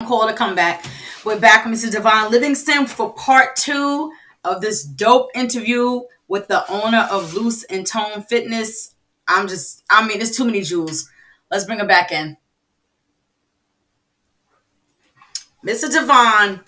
call it a comeback. We're back with Mr. Davon Livingston for part 2 of this dope interview with the owner of Loose and Tone Fitness. There's too many jewels. Let's bring her back in. Mr. Davon,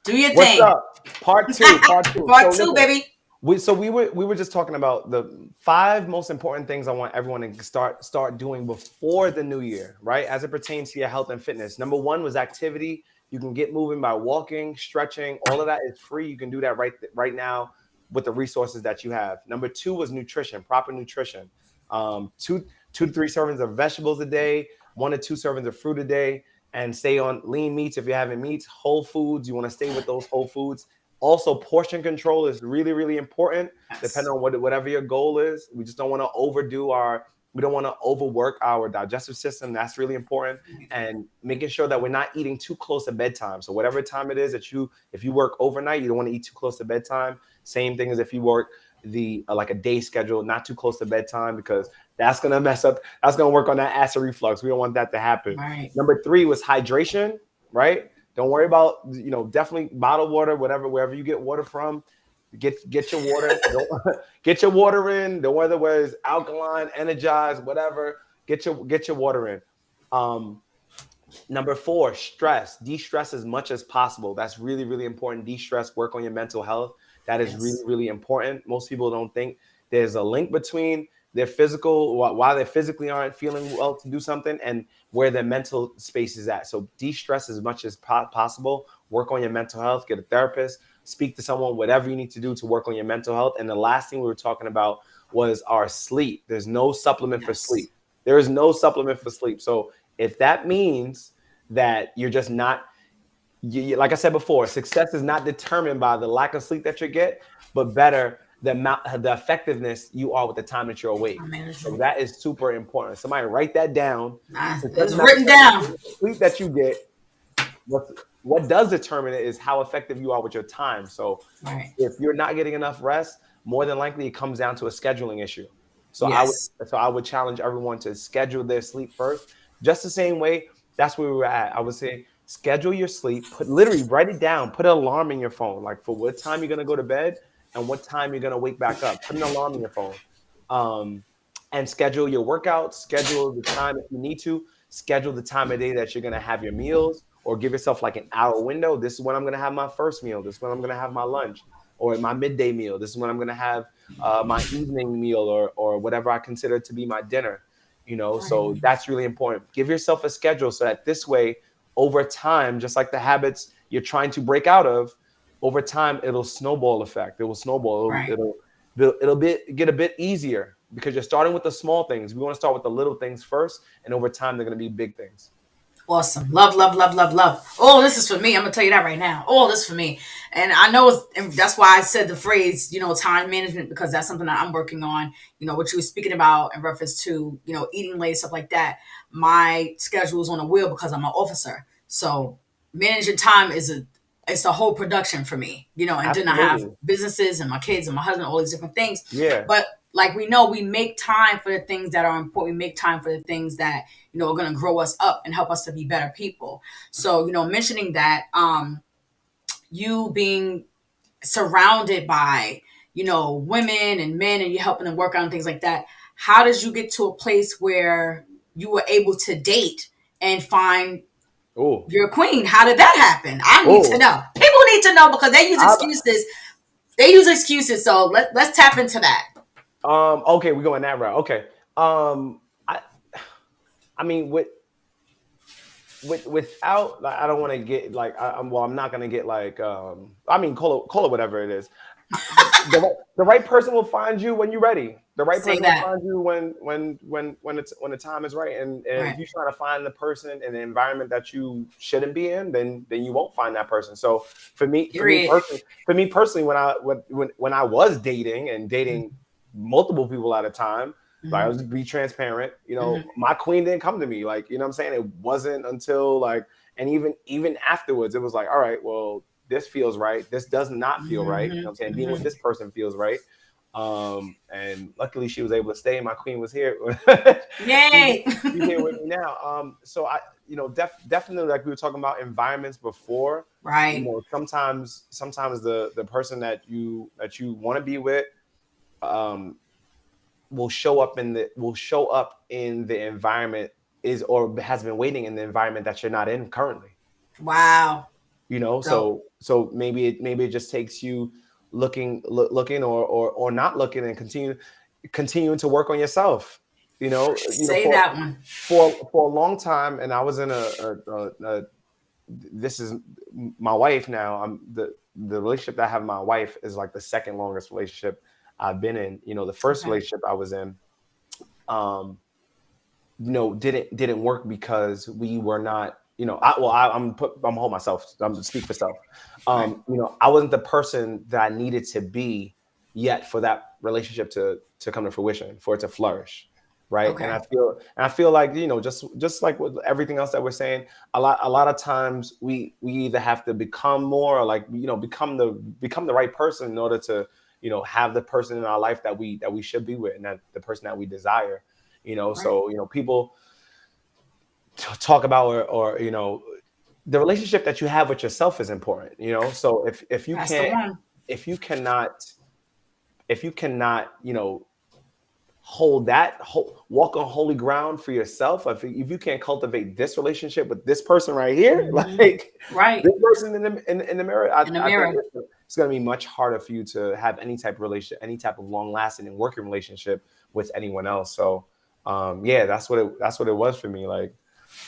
do your thing. What's up? Part two. Part two, baby. We were just talking about the 5 most important things I want everyone to start doing before the new year, right? As it pertains to your health and fitness. Number 1 was activity. You can get moving by walking, stretching. All of that is free. You can do that right now with the resources that you have. Number 2 was nutrition, proper nutrition. 2 to 3 servings of vegetables a day, 1 to 2 servings of fruit a day. And stay on lean meats if you're having meats, whole foods. You want to stay with those whole foods. Also, portion control is really, really important, depending on whatever your goal is. We just don't want to we don't want to overwork our digestive system. That's really important. And making sure that we're not eating too close to bedtime. So whatever time it is if you work overnight, you don't want to eat too close to bedtime. Same thing as if you work like a day schedule, not too close to bedtime, because that's going to mess up. That's going to work on that acid reflux. We don't want that to happen. Right. Number 3 was hydration, right? Don't worry about, definitely bottled water, wherever you get water from, get your water, get your water in. Don't worry whether it's alkaline, energized, whatever, get your water in. Number 4, stress, de-stress as much as possible. That's really, really important. De-stress, work on your mental health. That is really, really important. Most people don't think there's a link between their physical, why they physically aren't feeling well to do something, and where their mental space is at. So de-stress as much as possible. Work on your mental health. Get a therapist. Speak to someone. Whatever you need to do to work on your mental health. And the last thing we were talking about was our sleep. There's no supplement for sleep. There is no supplement for sleep. So if that means that you're just not, like I said before, success is not determined by the lack of sleep that you get, but better the effectiveness you are with the time that you're awake. So that is super important. Somebody write that down. It's written down. Sleep that you get, what does determine it is how effective you are with your time. So if you're not getting enough rest, more than likely it comes down to a scheduling issue. So I would challenge everyone to schedule their sleep first. Just the same way, that's where we were at. I would say schedule your sleep, literally write it down, put an alarm in your phone, like for what time you're going to go to bed and what time you're going to wake back up. Put an alarm in your phone, and schedule your workouts, schedule the time if you need to, schedule the time of day that you're going to have your meals, or give yourself like an hour window. This is when I'm going to have my first meal. This is when I'm going to have my lunch or my midday meal. This is when I'm going to have my evening meal or whatever I consider to be my dinner, so that's really important. Give yourself a schedule so that this way, over time, just like the habits you're trying to break out of, over time, it'll snowball effect. It will snowball. It'll get a bit easier because you're starting with the small things. We want to start with the little things first, and over time, they're going to be big things. Awesome. Love. Oh, this is for me. I'm going to tell you that right now. Oh, this is for me. And I know and that's why I said the phrase, time management, because that's something that I'm working on. What you were speaking about in reference to, eating late, stuff like that. My schedule is on a wheel because I'm an officer. So managing time it's a whole production for me, and Absolutely. then I have businesses and my kids and my husband, all these different things. Yeah. But like we know, we make time for the things that are important. We make time for the things that, are going to grow us up and help us to be better people. So, mentioning that, you being surrounded by, women and men, and you're helping them work out and things like that. How did you get to a place where you were able to date and find your queen? How did that happen? I need to know. People need to know because they use excuses. So let's tap into that. Okay, we're going that route. Okay. I mean, without, like, I don't want to get like, I'm not going to get like, call it whatever it is. The right person will find you when you're ready. The right person will find you when the time is right. And if you're trying to find the person in the environment that you shouldn't be in, then you won't find that person. So for me personally, when I was dating multiple people at a time, like, I was be transparent, my queen didn't come to me, like, what I'm saying? It wasn't until like, and even afterwards, it was like, all right, well, this feels right. This does not feel right. You know what I'm saying? Being with this person feels right. And luckily she was able to stay. My queen was here. Yay! She's here with me now. So definitely, like we were talking about environments before. Right. Sometimes the person that you want to be with um, will show up in the environment is or has been waiting in the environment that you're not in currently. Wow. Dope. So maybe it just takes you looking or not looking and continuing to work on yourself. Say that one. For a long time, and I was in a this is my wife now. The relationship that I have with my wife is like the second longest relationship I've been in. The first relationship I was in, didn't work because we were not. I'm hold myself. I'm speak for self. Right. I wasn't the person that I needed to be yet for that relationship to come to fruition, for it to flourish. Right. Okay. And I feel like, just like with everything else that we're saying, a lot of times we either have to become more or like, become the right person in order to, have the person in our life that we should be with, and that the person that we desire, Right. so, people talk about or the relationship that you have with yourself is important, so if you That's the can't one. if you cannot hold walk on holy ground for yourself, if you can't cultivate this relationship with this person right here, like Right. this person in the mirror, In the I think mirror. it's going to be much harder for you to have any type of relationship, any type of long lasting and working relationship with anyone else. So yeah, that's what it was for me. Like,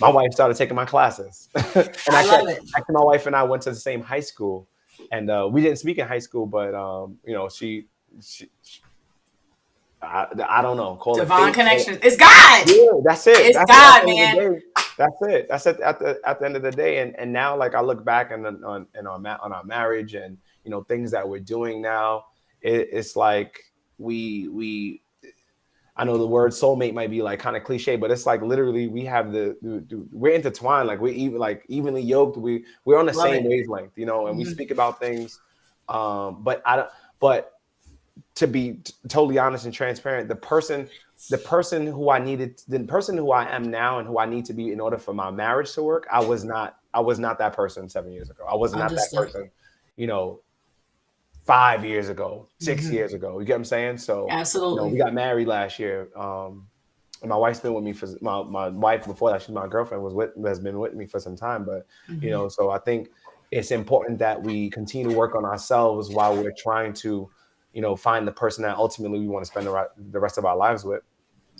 my wife started taking my classes, and I love it. actually, my wife and I went to the same high school, and we didn't speak in high school, but she I don't know, call it Divine fate. connection. It's God. Yeah, that's it. It's That's it. At God, the end of the man. day, that's it. That's it. At the end of the day, and now, like, I look back on our marriage, and things that we're doing now. It's like we. I know the word soulmate might be like kind of cliche, but it's like literally we have we're intertwined, like we're even like evenly yoked. We're on the Love same it. wavelength, and we speak about things. But I don't. But to be totally honest and transparent, the person who the person who I am now and who I need to be in order for my marriage to work, I was not that person 7 years ago. I was not that Understood. person, you know, 5 years ago, 6 years ago. You get what I'm saying? So, we Absolutely. got married last year. And my wife's been with me for my wife before that. She's my girlfriend, has been with me for some time. But, so I think it's important that we continue to work on ourselves while we're trying to, find the person that ultimately we want to spend the rest of our lives with.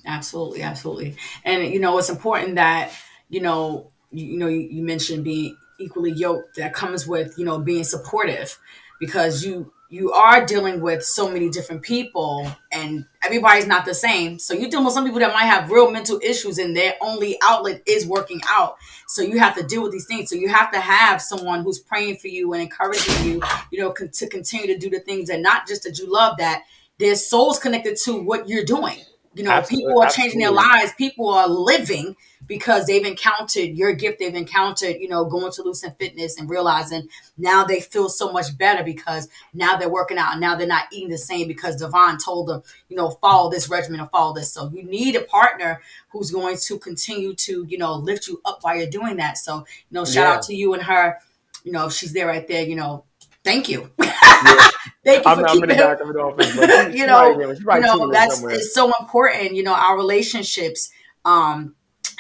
Absolutely, absolutely. And it's important that you mentioned being equally yoked. That comes with being supportive, because you are dealing with so many different people, and everybody's not the same. So you're dealing with some people that might have real mental issues, and their only outlet is working out. So you have to deal with these things. So you have to have someone who's praying for you and encouraging you, to continue to do the things, and not just that you love, that there's souls connected to what you're doing. Absolutely, People are changing their absolutely. lives. People are living because they've encountered your gift. They've encountered, going to Lucent Fitness and realizing now they feel so much better because now they're working out and now they're not eating the same because Davon told them, follow this regimen or follow this. So you need a partner who's going to continue to, lift you up while you're doing that. So, shout Yeah, out to you and her. If she's there right there, thank you. yeah. Thank you for I'm in the keeping back of the office, but she probably tuning in that's somewhere. it's so important, our relationships.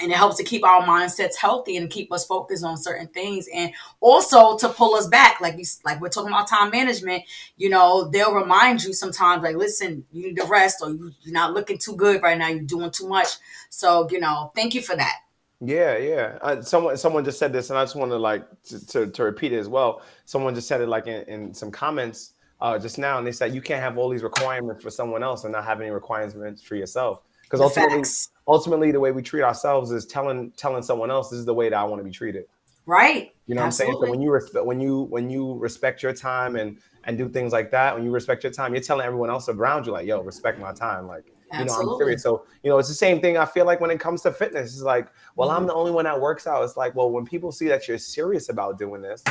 And it helps to keep our mindsets healthy and keep us focused on certain things, and also to pull us back, like we're talking about time management. They'll remind you sometimes, like, listen, you need to rest, or you're not looking too good right now, you're doing too much. So thank you for that. Yeah, yeah. Someone just said this, and I just want to like to repeat it as well. Someone just said it like in some comments just now, and they said you can't have all these requirements for someone else and not have any requirements for yourself. Because The facts. ultimately, the way we treat ourselves is telling someone else, this is the way that I want to be treated. Right. You know what I'm saying? So Absolutely. when you respect your time and do things like that, when you respect your time, you're telling everyone else around you, like, yo, respect my time. Like, I'm Absolutely. serious. So, it's the same thing I feel like when it comes to fitness. It's like, well, I'm the only one that works out. It's like, well, when people see that you're serious about doing this,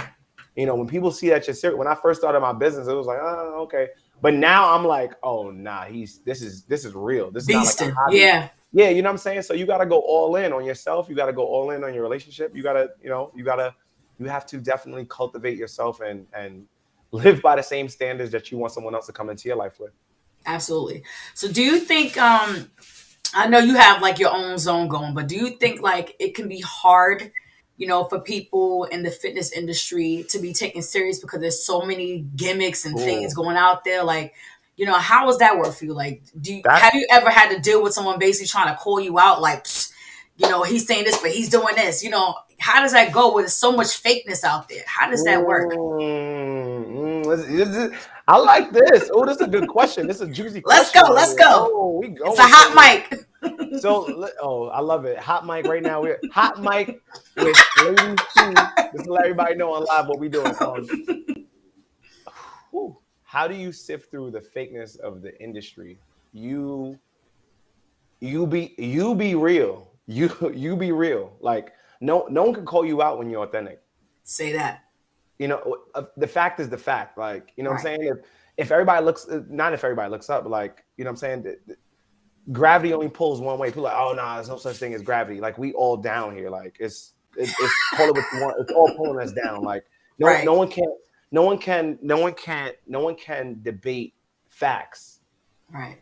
when people see that you're serious, when I first started my business, it was like, oh, okay. But now I'm like, oh, nah, this is real. This is not like a Beasting. hobby. Yeah. Yeah, you know what I'm saying? So you got to go all in on yourself. You got to go all in on your relationship. You got to, you have to definitely cultivate yourself and live by the same standards that you want someone else to come into your life with. Absolutely. So do you think I know you have like your own zone going, but do you think like it can be hard, for people in the fitness industry to be taken serious because there's so many gimmicks and things Ooh, going out there? Like, how does that work for you? Like, that have you ever had to deal with someone basically trying to call you out? Like, he's saying this, but he's doing this. How does that go? Where there's so much fakeness out there. How does that work? I like this. Oh, this is a good question. This is a juicy Let's go. question right Let's here. go. Oh, we It's a going hot somewhere. mic. So, I love it. Hot mic right now. We're hot mic with Ladies T. Just to let everybody know on live what we doing. How do you sift through the fakeness of the industry? You be real. You be real. Like no one can call you out when you're authentic. Say that. The fact is the fact. Like, what I'm Right. saying? If everybody looks, not if everybody looks up, but like, what I'm saying? Gravity only pulls one way. People are like, oh, nah, there's no such thing as gravity. Like, we all down here. Like, it's call it what you want. It's all pulling us down. Like, Right. no one can debate facts. Right.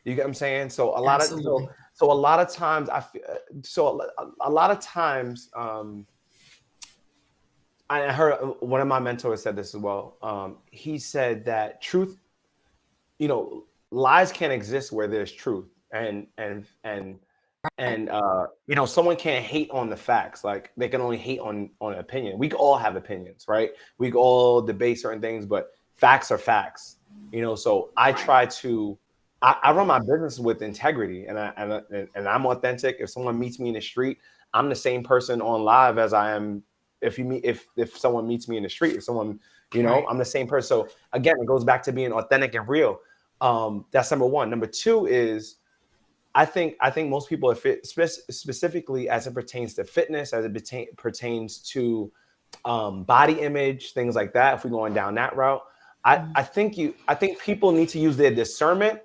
You get what I'm saying? So Absolutely. a lot of times I feel so a lot of times I heard one of my mentors said this as well. He said that truth, lies can't exist where there's truth, and someone can't hate on the facts. Like, they can only hate on an opinion. We all have opinions, right? We all debate certain things, but facts are facts. So I try to. I run my business with integrity, and I'm authentic. If someone meets me in the street, I'm the same person on live as I am if someone meets me in the street. If someone, Right. I'm the same person. So again, it goes back to being authentic and real. That's number one. Number two is I think most people are specifically as it pertains to fitness, as it pertains to body image, things like that. If we're going down that route, I think people need to use their discernment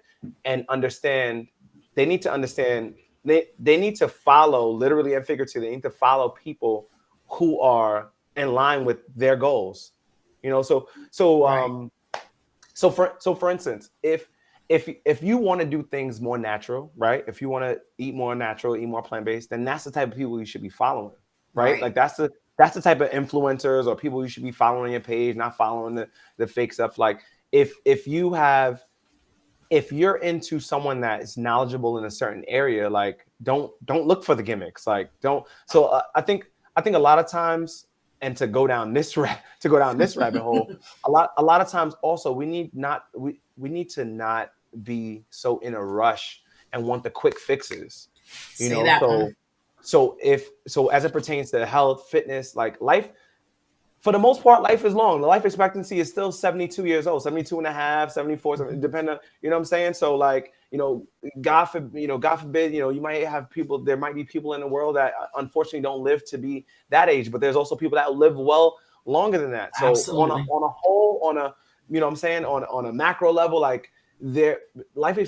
and understand. They need to understand. They need to follow, literally and figuratively. They need to follow people who are in line with their goals. Right. For instance, if you want to do things more natural, right? If you want to eat more natural, eat more plant-based, then that's the type of people you should be following, right? Right. Like, that's the type of influencers or people you should be following on your page, not following the fake stuff. Like, if you're into someone that is knowledgeable in a certain area, like, don't look for the gimmicks. Like, don't. So I think a lot of times, and to go down this rabbit hole, a lot of times also we need to not be so in a rush and want the quick fixes. Say that one. So as it pertains to health, fitness, like life, for the most part, life is long. The life expectancy is still 72 years old, 72 and a half, 74, depending on, you know what I'm saying? So, like, God forbid, you might have people, there might be people in the world that unfortunately don't live to be that age, but there's also people that live well longer than that. So Absolutely. on a whole, you know what I'm saying, on a macro level, like, life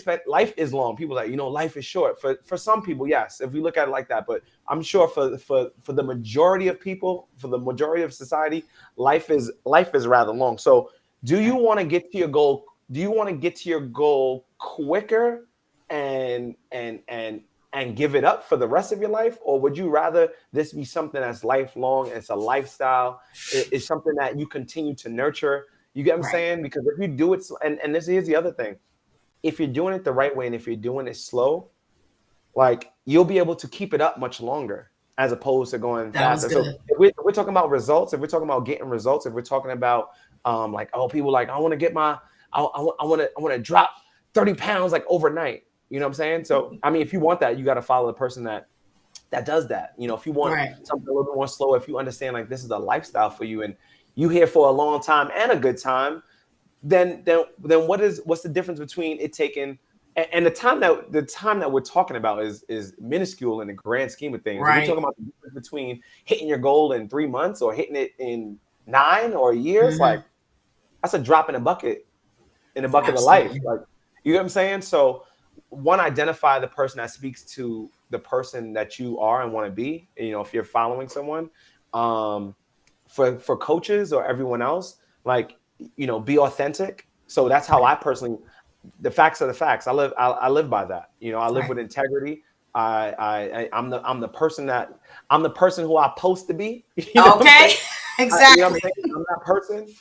is long. People are like, life is short. For some people, yes, if we look at it like that, but I'm sure for the majority of people, for the majority of society, life is rather long. So, do you Right. want to get to your goal? Do you want to get to your goal quicker and give it up for the rest of your life, or would you rather this be something that's lifelong? It's a lifestyle. It's something that you continue to nurture. You get what I'm Right. saying? Because if you do it, and this is the other thing, if you're doing it the right way and if you're doing it slow, like, you'll be able to keep it up much longer as opposed to going That was faster. So good. if we're talking about results, if we're talking about getting results, if we're talking about like, oh, people like, I want to get I want to drop 30 pounds like overnight. You know what I'm saying? So I mean, if you want that, you got to follow the person that does that. If you want Right. something a little bit more slow, if you understand like this is a lifestyle for you and you here for a long time and a good time, then what's the difference between it taking and the time that we're talking about is minuscule in the grand scheme of things. If we're talking Right. about the difference between hitting your goal in 3 months or hitting it in 9 or years, Hmm. like, that's a drop in a bucket of life. Absolutely. Like, you know what I'm saying? So one, identify the person that speaks to the person that you are and want to be. You know, if you're following someone, um, for coaches or everyone else, like, you know, be authentic. So that's how I personally, the facts are the facts. I live by that. You know, I live with integrity. I'm the person that I'm the person who I post to be. You know what I'm saying? You know what I'm Exactly. saying? I'm that person.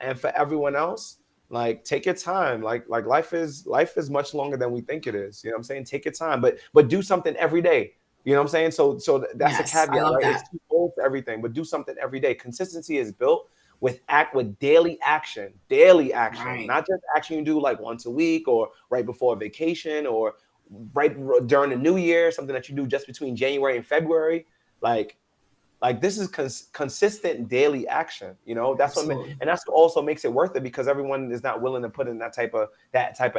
And for everyone else, like, take your time. Like life is much longer than we think it is. You know what I'm saying? Take your time, but do something every day. You know what I'm saying? So that's a Yes, I caveat, love right? that. It's too old for everything, but do something every day. Consistency is built with daily action, Right. not just action you do like once a week or right before a vacation or right during the new year, something that you do just between January and February. Like this is consistent daily action. You know, Absolutely. and that's what also makes it worth it, because everyone is not willing to put in that type of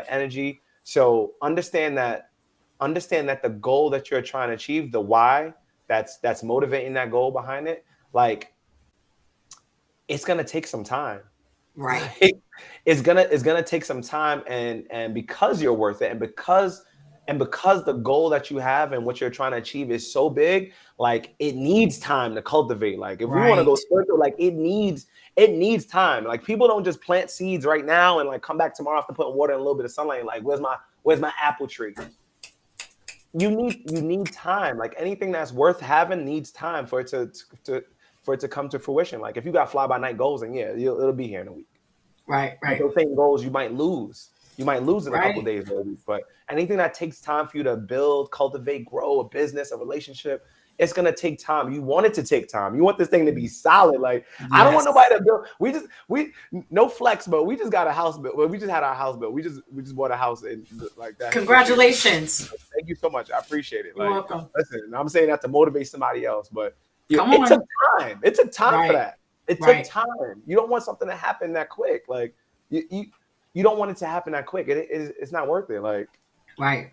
energy. So understand that the goal that you're trying to achieve, the why that's motivating that goal behind it, like, it's gonna take some time. Right. Like, it's gonna take some time, and because you're worth it, and because the goal that you have and what you're trying to achieve is so big, like, it needs time to cultivate. Like, if we want to go Right. spiritual, like, it needs time. Like, people don't just plant seeds right now and like come back tomorrow after putting water and a little bit of sunlight. Like, where's my apple tree? You need time. Like, anything that's worth having needs time for it to come to fruition. Like, if you got fly by night goals, and yeah, it'll be here in a week. Right. But Right. those same goals you might lose. You might lose in a couple of Right. days or a week. But anything that takes time for you to build, cultivate, grow a business, a relationship, it's gonna take time. You want it to take time. You want this thing to be solid. Like, I don't want Yes. nobody to build. We no flex, but we just got a house built. Well, we just had our house built. We just bought a house in like that this year. Congratulations. Thank you so much. I appreciate it. You're Like, welcome. listen, I'm saying that to motivate somebody else, but Come it took on. time. It took time for Right. that. It took Right. time. You don't want something to happen that quick. Like, you don't want it to happen that quick. It's not worth it. Like, Right.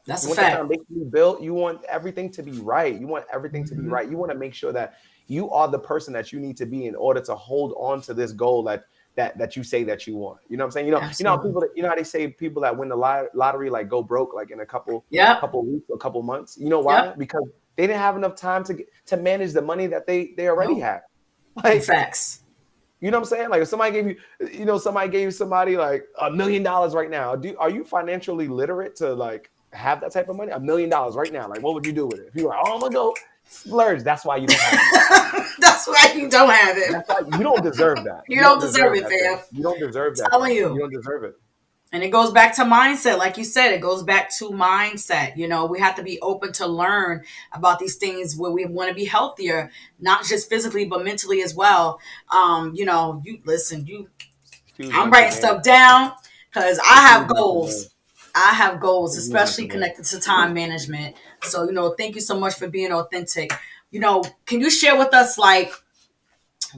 That's you a want the fact. foundation to be built. You want everything to be right. You want everything to be Hmm. right. You want to make sure that you are the person that you need to be in order to hold on to this goal that you say that you want. You know what I'm saying? How Absolutely. people how they say people that win the lottery like go broke like in a couple Yep. couple weeks or couple months. You know Yep. why? Because they didn't have enough time to manage the money that they already Nope. have. Like, Facts. you know what I'm saying? Like, if somebody gave somebody like $1 million right now, are you financially literate to like have that type of money? $1 million right now. Like, what would you do with it? If you're like, oh, I'm gonna go splurge, that's why you don't have it. That's why you don't have it. That's why you don't deserve that. You You don't don't deserve deserve it, that thing. fam. You don't deserve that Telling thing. You you. don't deserve it. And it goes back to mindset. Like you said, it goes back to mindset. We have to be open to learn about these things where we want to be healthier, not just physically, but mentally as well. You listen, Huge I'm mental writing game. stuff down because It's I have huge mental game. goals. I have goals, It's huge especially mental game. connected to time management. So, thank you so much for being authentic. Can you share with us, like,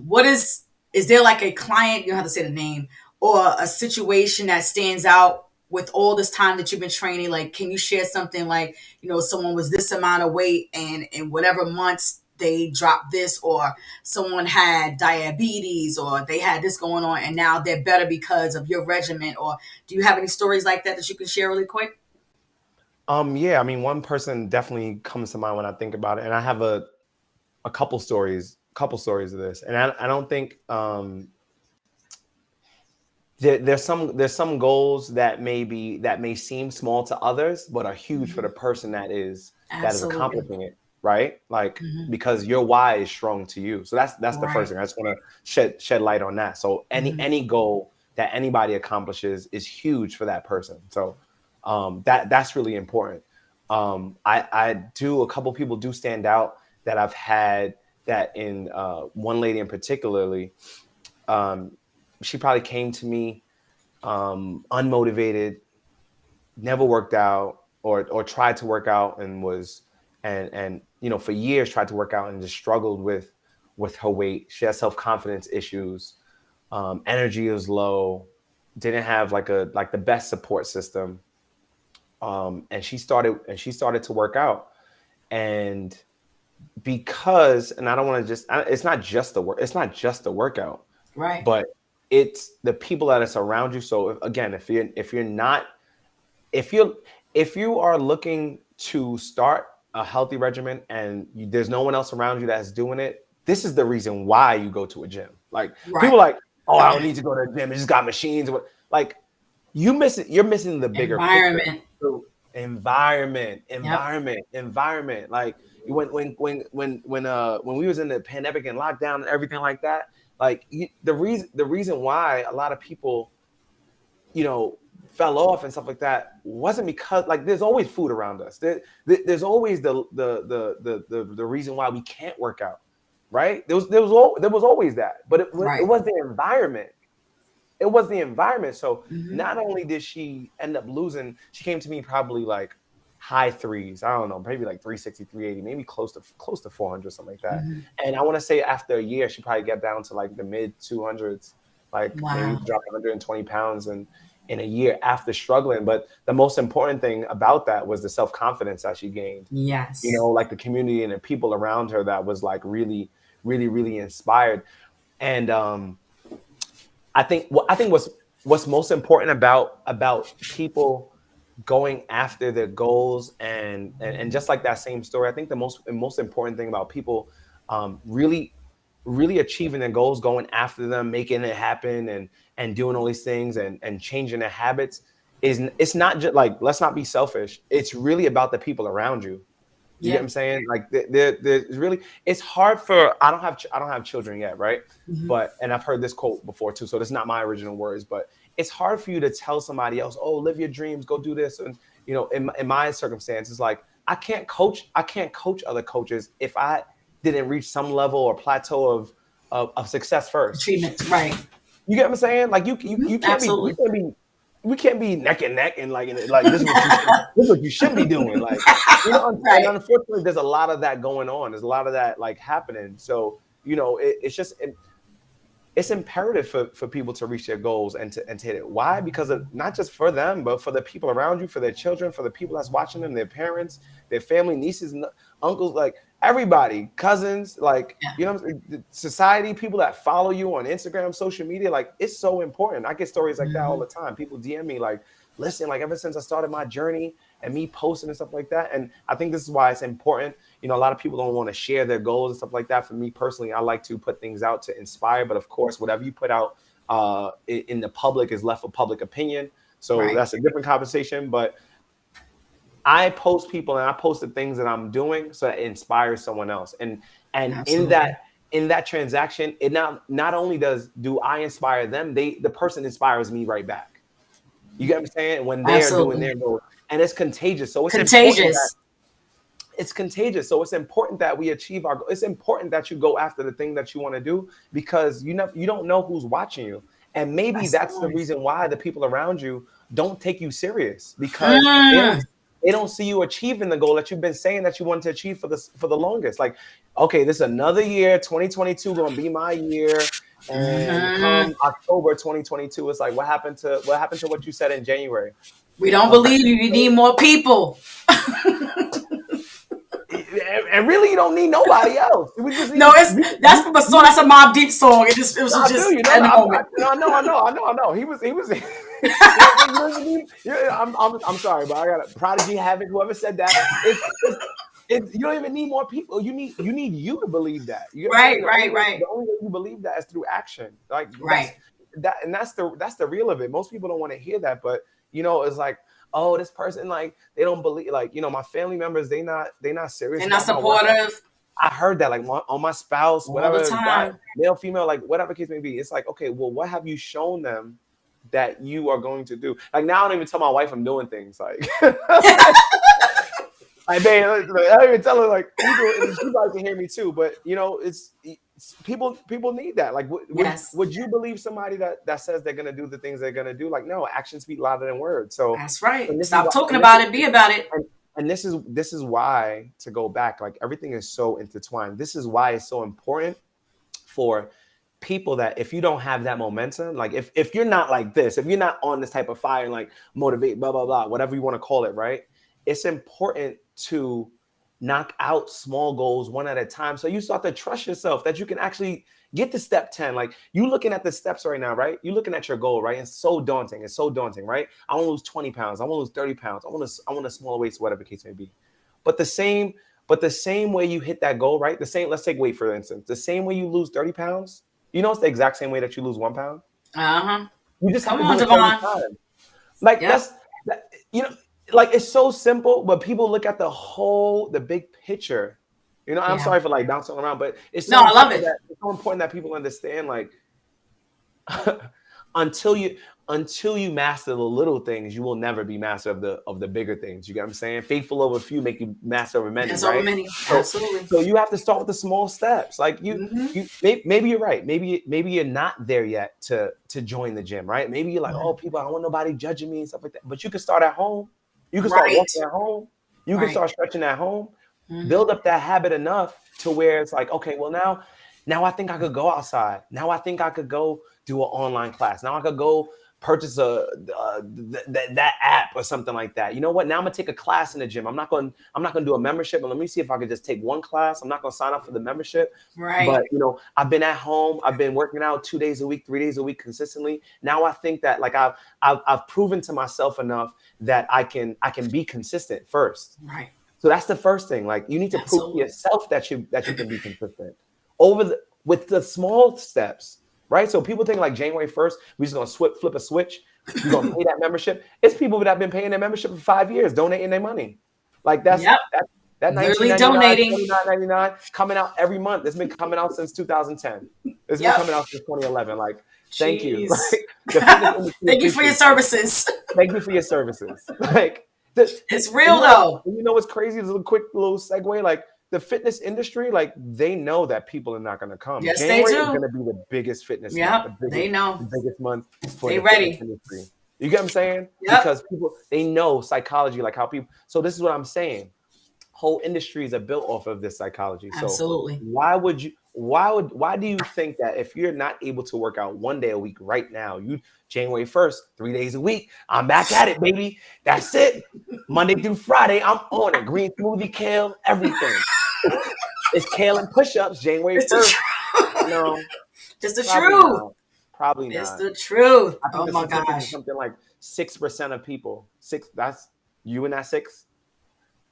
what is there like a client, you don't have to say the name, or a situation that stands out with all this time that you've been training? Like, can you share something like, someone was this amount of weight and in whatever months they dropped this, or someone had diabetes, or they had this going on and now they're better because of your regimen? Or do you have any stories like that you can share really quick? Yeah, I mean, one person definitely comes to mind when I think about it, and I have a couple stories of this, and I don't think there's some goals that may seem small to others, but are huge for Hmm. the person that is Absolutely. accomplishing it, right? Like, Hmm. because your why is strong to you. So that's the first Right. thing. I just want to shed light on that. So Hmm. any goal that anybody accomplishes is huge for that person. So that's really important. I do a couple people do stand out that I've had that in one lady in particularly. Um, she probably came to me unmotivated, never worked out or tried to work out and was and for years tried to work out and just struggled with her weight. She has self-confidence issues. Energy is low. Didn't have like the best support system. And she started to work out. And and I don't want to it's not just the work. It's not just the workout, Right. but it's the people that are around you. So again, if you're not if you are looking to start a healthy regimen and there's no one else around you that's doing it, this is the reason why you go to a gym. Like people are like, oh, I don't need to go to a gym. It just got machines. Like you're missing the bigger picture. So environment. Like when we was in the pandemic and lockdown and everything like that, like the reason why a lot of people, fell off and stuff like that wasn't because like there's always food around us. There's always the reason why we can't work out, right? There was always that, but it was the environment. It was the environment. So not only did she end up losing, she came to me probably like high threes. I don't know, maybe like 360, 380, maybe close to 400, something like that. And I want to say after a year, she probably got down to like the mid 200s, like maybe dropped 120 pounds and in a year after struggling. But the most important thing about that was the self-confidence that she gained. Yes. Like the community and the people around her that was like really, really, really inspired. And I think what's most important about people going after their goals and just like that same story, I think the most important thing about people really achieving their goals, going after them, making it happen and doing all these things and changing their habits it's not just like, let's not be selfish. It's really about the people around you. You get what I'm saying? Like there's really, it's hard for, I don't have children yet, right? But, and I've heard this quote before too, so this is not my original words, but it's hard for you to tell somebody else, oh, live your dreams, go do this. And, in my circumstances, like I can't coach other coaches if I didn't reach some level or plateau of success first. Achievement, right. You get what I'm saying? Like you can't we can't be neck and neck and like this is what you should be doing. Like, and unfortunately there's a lot of that going on. There's a lot of that like happening. So, it's imperative for people to reach their goals and to hit it. Why? Because of not just for them, but for the people around you, for their children, for the people that's watching them, their parents, their family, nieces, uncles, like everybody, cousins, like, society, people that follow you on Instagram, social media, like it's so important. I get stories like that all the time. People DM me like, listen, like ever since I started my journey and me posting and stuff like that. And I think this is why it's important. A lot of people don't want to share their goals and stuff like that. For me personally, I like to put things out to inspire. But of course, whatever you put out in the public is left for public opinion. So that's a different conversation. But I post people and I post the things that I'm doing so that it inspires someone else. And Absolutely. in that transaction, it not only do I inspire them, the person inspires me right back. You get what I'm saying? When they're doing their goals. And it's contagious. So it's contagious. It's contagious. So it's important that we achieve our goal. It's important that you go after the thing that you want to do, because you don't know who's watching you. And maybe that's the reason why the people around you don't take you serious, because they don't see you achieving the goal that you've been saying that you want to achieve for the longest. Like, okay, this is another year, 2022 going to be my year. And come October 2022, it's like, what happened to what you said in January? We don't believe you. You need more people. And really, you don't need nobody else. We just need, that's from a song. That's a Mobb Deep song. It was just I know. He was. I'm sorry, but I got a Prodigy, Havoc, whoever said that. You don't even need more people. You need you to believe that. Right. The only way you believe that is through action. Like that's the real of it. Most people don't want to hear that, but it's like, oh, this person, like, they don't believe, like, my family members, they not serious. They're not supportive. I heard that, like, on my spouse, whatever, guy, male, female, like, whatever case may be. It's like, okay, well, what have you shown them that you are going to do? Like, now I don't even tell my wife I'm doing things, like, I don't even tell her, like, she probably can hear me too, but, it's people need that. Like, would you believe somebody that says they're gonna do the things they're gonna do? Like, no, actions speak louder than words. So that's right. Stop talking about it. Be about it. And this is why, to go back, like, everything is so intertwined. This is why it's so important for people that if you don't have that momentum, like if you're not like this, if you're not on this type of fire and like motivate, blah blah blah, whatever you want to call it, right? It's important to knock out small goals one at a time. So you start to trust yourself that you can actually get to step 10. Like you looking at the steps right now, right? You're looking at your goal, right? It's so daunting. It's so daunting, right? I want to lose 20 pounds. I want to lose 30 pounds. I want a smaller waist, whatever the case may be. But the same way you hit that goal, right? The same, let's take weight for instance. The same way you lose 30 pounds, you know, it's the exact same way that you lose 1 pound. Uh-huh. You just have Come to on, do it 30 Davon. times. Like Yep. you know, like it's so simple, but people look at the big picture. You know, I'm Yeah. sorry for like bouncing around, but No, I love it. it's so important that people understand like until you master the little things, you will never be master of the bigger things. You get what I'm saying? Faithful over few make you master over many, That's over right? many. So Absolutely. so you have to start with the small steps. Like Mm-hmm. maybe you're right. Maybe you're not there yet to join the gym, right? Maybe you're like, oh, people, I don't want nobody judging me and stuff like that. But you can start at home. You can start Right. walking at home. You can Right. start stretching at home. Mm-hmm. Build up that habit enough to where it's like, okay, well now I think I could go outside. Now I think I could go do an online class. Now I could go purchase that app or something like that. You know what? Now I'm gonna take a class in the gym. I'm not gonna do a membership, but let me see if I could just take one class. I'm not gonna sign up for the membership. Right. But you know, I've been at home. I've been working out 2 days a week, 3 days a week consistently. Now I think that like I've proven to myself enough that I can be consistent first. Right. So that's the first thing. Like you need to prove to Absolutely. yourself that you can be consistent with the small steps, right? So people think like January 1st, we're just gonna flip a switch. We're gonna pay that membership. It's people that have been paying their membership for 5 years, donating their money. Like Yep. that Literally 1999, donating. 29.99 coming out every month. It's been coming out since 2010. It's been Yep. coming out since 2011. Like, thank you. Jeez. Like the fitness industry Thank you for your appreciates you. services. Thank you for your services. Like, It's real though. you know what's crazy? There's a quick little segue. Like the fitness industry, like they know that people are not going to come. Yes, they January is do. going to be the biggest fitness month, Yep. They the know. biggest month for They the fitness ready. industry. You get what I'm saying? Yep. Because people they know psychology, like how people. So this is what I'm saying. Whole industries are built off of this psychology. So Absolutely. why do you think that if you're not able to work out 1 day a week right now, you January 1st, 3 days a week, I'm back at it, baby. That's it. Monday through Friday, I'm on it. Green smoothie, kale, everything. It's kale and push-ups, January It's the 1st. truth. No, It's the probably truth. not. Probably It's not. the truth. I think Oh the my statistic is gosh. something like 6% of people. That's you in that six?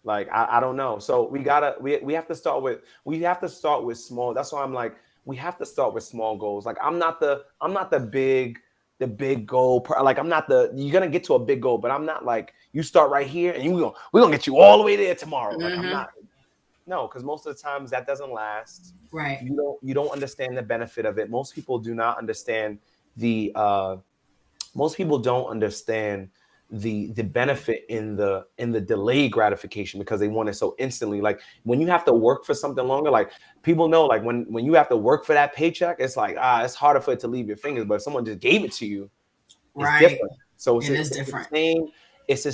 Like I don't know. So we have to start with small. That's why I'm like we have to start with small goals. Like I'm not the big goal. Like I'm not you're gonna get to a big goal, but I'm not like you start right here and we're gonna get you all the way there tomorrow. Like I'm not. No, because most of the times that doesn't last. Right. You don't understand the benefit of it. Most people do not understand the most people don't understand the benefit in the delayed gratification because they want it so instantly. Like when you have to work for something longer, like people know, like when you have to work for that paycheck, it's like it's harder for it to leave your fingers. But if someone just gave it to you, it's Right. different. So It is different. it's the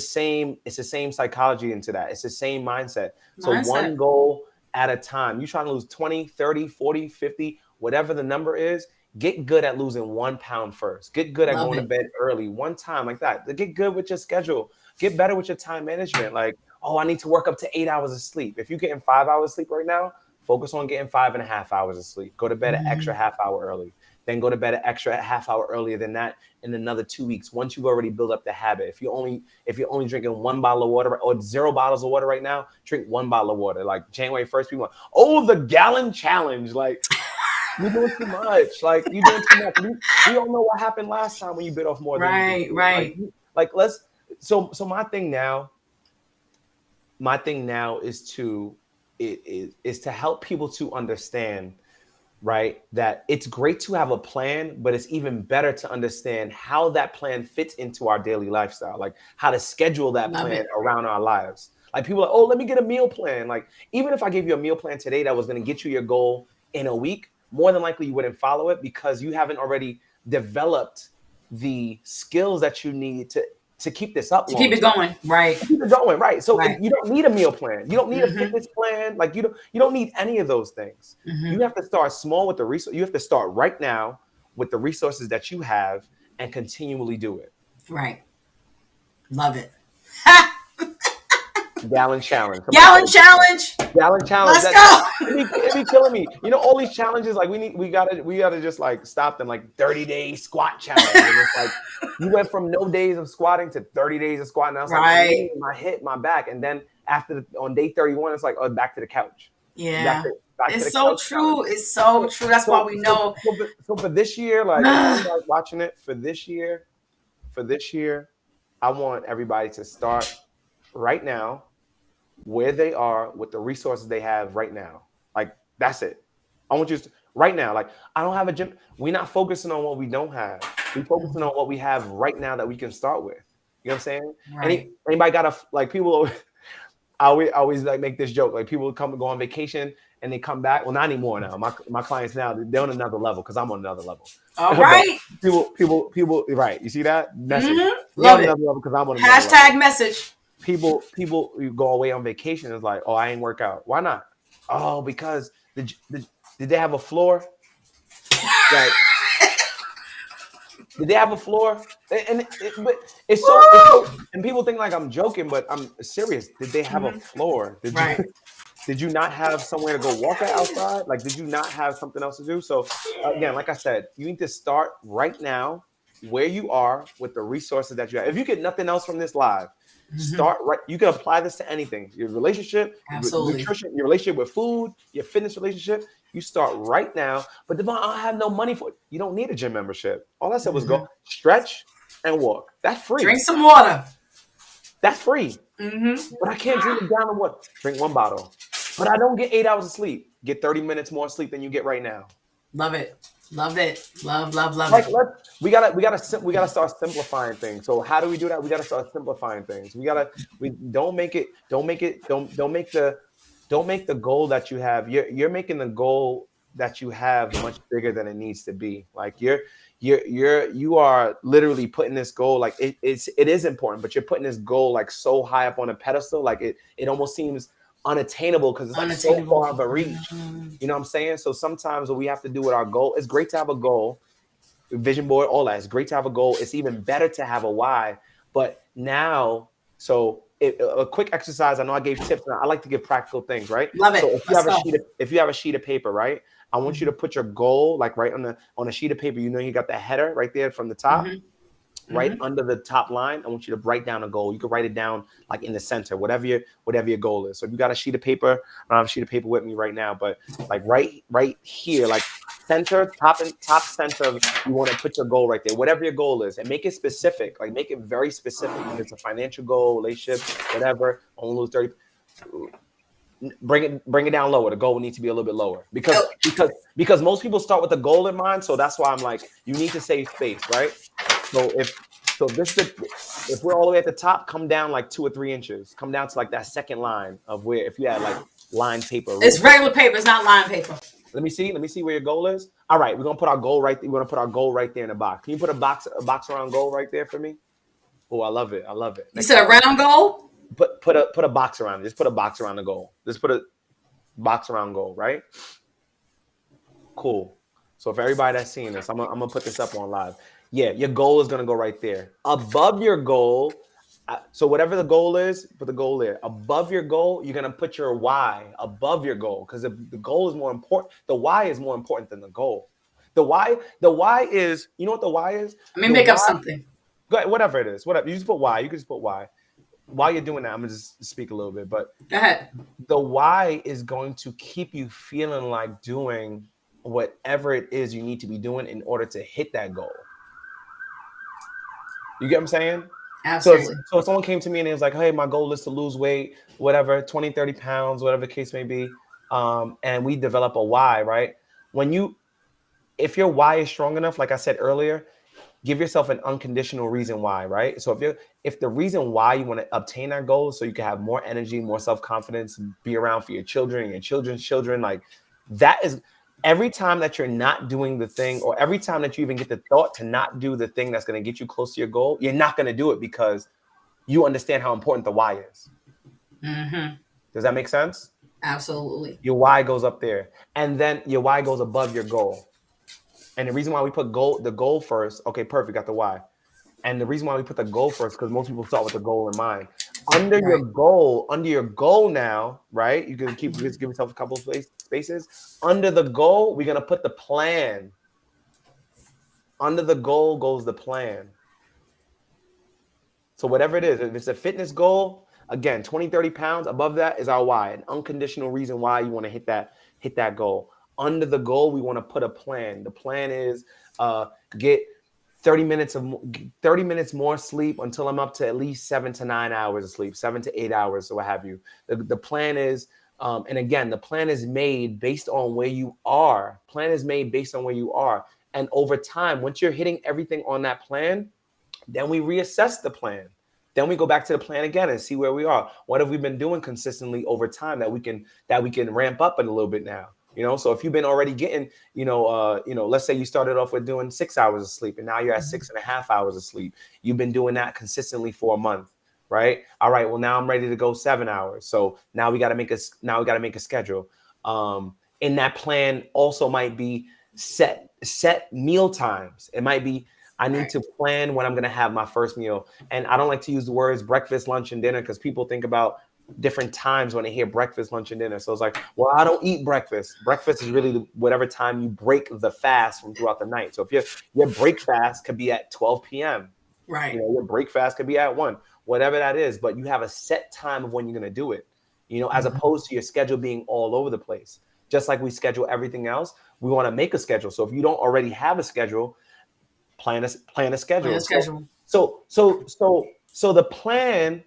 same psychology into that. It's the same mindset. So one goal at a time. You trying to lose 20, 30, 40, 50, whatever the number is. Get good at losing 1 pound first. Get good at Love going to it. bed early, one time like that. Get good with your schedule. Get better with your time management. Like, oh, I need to work up to 8 hours of sleep. If you're getting 5 hours of sleep right now, focus on getting 5.5 hours of sleep. Go to bed an extra half hour early. Then go to bed an extra half hour earlier than that in another 2 weeks. Once you've already built up the habit. If you're only drinking 1 bottle of water or 0 bottles of water right now, drink 1 bottle of water. Like January 1st, people want, oh, the gallon challenge. Like, you're doing too much. Like you're doing too much. We all know what happened last time when you bit off more than you can chew. Right. Like let's. So my thing now is to help people to understand, right, that it's great to have a plan, but it's even better to understand how that plan fits into our daily lifestyle, like how to schedule that plan around our lives. Like people are like, oh, let me get a meal plan. Like even if I gave you a meal plan today that was going to get you your goal in a week, more than likely you wouldn't follow it because you haven't already developed the skills that you need to keep this up. To keep it going, right? To keep it going, right? So you don't need a meal plan. You don't need a fitness plan. Like you don't need any of those things. You have to start small with the resource. You have to start right now with the resources that you have and continually do it. Right. Love it. Gallon challenge. Gallon challenge. Gallon challenge. Let's go. It be killing me. You know, all these challenges, like we gotta just like stop them, like 30-day squat challenge. And it's like you went from no days of squatting to 30 days of squatting. I was like, my hip, my back, and then on day 31, it's like, oh, back to the couch. Yeah. Back it's so true. Challenge. It's so true. That's why we know. So for this year, like if I'm like watching it for this year, I want everybody to start right now where they are with the resources they have right now. Like, that's it. I want you to right now. Like, I don't have a gym. We're not focusing on what we don't have. We're focusing on what we have right now that we can start with. You know what I'm saying? Right. Anybody got a, like, people I always like make this joke. Like, people come and go on vacation and they come back. Well, not anymore now. My clients now, they're on another level because I'm on another level. All right. people, right. You see that? Message. Love it. Because I'm on another Hashtag level. Message. People you go away on vacation. It's like, oh, I ain't work out. Why not? Oh, because did they have a floor? Like, did they have a floor? But it's so and people think like I'm joking, but I'm serious. Did they have a floor? Did you not have somewhere to go walk outside? Like, did you not have something else to do? So again, like I said, you need to start right now where you are with the resources that you have. If you get nothing else from this live, start right. You can apply this to anything. Your relationship, your nutrition, your relationship with food, your fitness relationship. You start right now. But Davon, I don't have no money for it. You don't need a gym membership. All I said was go stretch and walk. That's free. Drink some water. That's free. But I can't drink a gallon of water. Drink one bottle. But I don't get 8 hours of sleep. Get 30 minutes more sleep than you get right now. Love it. Love it. Love like, it. We gotta start simplifying things. So how do we do that? We gotta start simplifying things. Don't make the goal that you have. You're making the goal that you have much bigger than it needs to be. Like you are literally putting this goal, like it is important, but you're putting this goal like so high up on a pedestal, like it almost seems unattainable because it's like so far of a reach. You know what I'm saying? So sometimes what we have to do with our goal, it's great to have a goal, vision board, all that. It's great to have a goal. It's even better to have a why. But now, a quick exercise. I know I gave tips. I like to give practical things, right? Love it. So if you have a sheet of paper, right? I want you to put your goal like right on a sheet of paper. You know, you got the header right there from the top. Right under the top line, I want you to write down a goal. You can write it down like in the center, whatever your goal is. So if you got a sheet of paper, I don't have a sheet of paper with me right now, but like right here, like center, top center, you want to put your goal right there, whatever your goal is, and make it specific. Like make it very specific. If it's a financial goal, relationship, whatever. I want to lose 30. Bring it down lower. The goal needs to be a little bit lower because most people start with the goal in mind. So that's why I'm like, you need to save space, right? So if we're all the way at the top, come down like 2 or 3 inches. Come down to like that second line of where if you had like lined paper. It's regular paper. It's not lined paper. Let me see where your goal is. All right, we're gonna put our goal right. We're gonna put our goal right there in the box. Can you put a box around goal right there for me? Oh, I love it. You said a round goal? Put a box around it. Just put a box around the goal. Just put a box around goal, right? Cool. So if everybody that's seeing this, I'm gonna put this up on live. Yeah, your goal is gonna go right there. Above your goal, so whatever the goal is, put the goal there. Above your goal, you're gonna put your why above your goal because the goal is more important. The why is more important than the goal. The why is, you know what the why is? Let me make up something. Go ahead, whatever it is. Whatever. You just put why. You can just put why. While you're doing that, I'm gonna just speak a little bit. But go ahead. The why is going to keep you feeling like doing whatever it is you need to be doing in order to hit that goal. You get what I'm saying? Absolutely. So if someone came to me and it was like, hey, my goal is to lose weight, whatever, 20, 30 pounds, whatever the case may be. And we develop a why, right? If your why is strong enough, like I said earlier, give yourself an unconditional reason why, right? So if the reason why you want to obtain that goal is so you can have more energy, more self-confidence, be around for your children and your children's children, like that is every time that you're not doing the thing, or every time that you even get the thought to not do the thing that's going to get you close to your goal, you're not going to do it because you understand how important the why is. Does that make sense? Absolutely. Your why goes up there, and then your why goes above your goal. And the reason why we put the goal first, okay, perfect, got the why. And the reason why we put the goal first, because most people start with the goal in mind. Under your goal now, right? You can just give yourself a couple of spaces. Under the goal, we're gonna put the plan. Under the goal goes the plan. So whatever it is, if it's a fitness goal, again, 20, 30 pounds, above that is our why, an unconditional reason why you want to hit that goal. Under the goal, we want to put a plan. The plan is get 30 minutes more sleep until I'm up to at least 7 to 9 hours of sleep, 7 to 8 hours, or what have you. The plan is, and again, the plan is made based on where you are. Plan is made based on where you are. And over time, once you're hitting everything on that plan, then we reassess the plan. Then we go back to the plan again and see where we are. What have we been doing consistently over time that we can ramp up in a little bit now? So if you've been already getting, let's say you started off with doing 6 hours of sleep and now you're at 6.5 hours of sleep. You've been doing that consistently for a month, right? All right, well, now I'm ready to go 7 hours. So now we got to make a schedule. In that plan also might be set meal times. It might be, I need to plan when I'm going to have my first meal. And I don't like to use the words breakfast, lunch, and dinner because people think about different times when they hear breakfast, lunch, and dinner. So it's like, well, I don't eat breakfast. Breakfast is really whatever time you break the fast from throughout the night. So if your break fast could be at 12 p.m. Right. Your break fast could be at 1, whatever that is. But you have a set time of when you're going to do it, as opposed to your schedule being all over the place. Just like we schedule everything else, we want to make a schedule. So if you don't already have a schedule, plan a schedule. So the plan,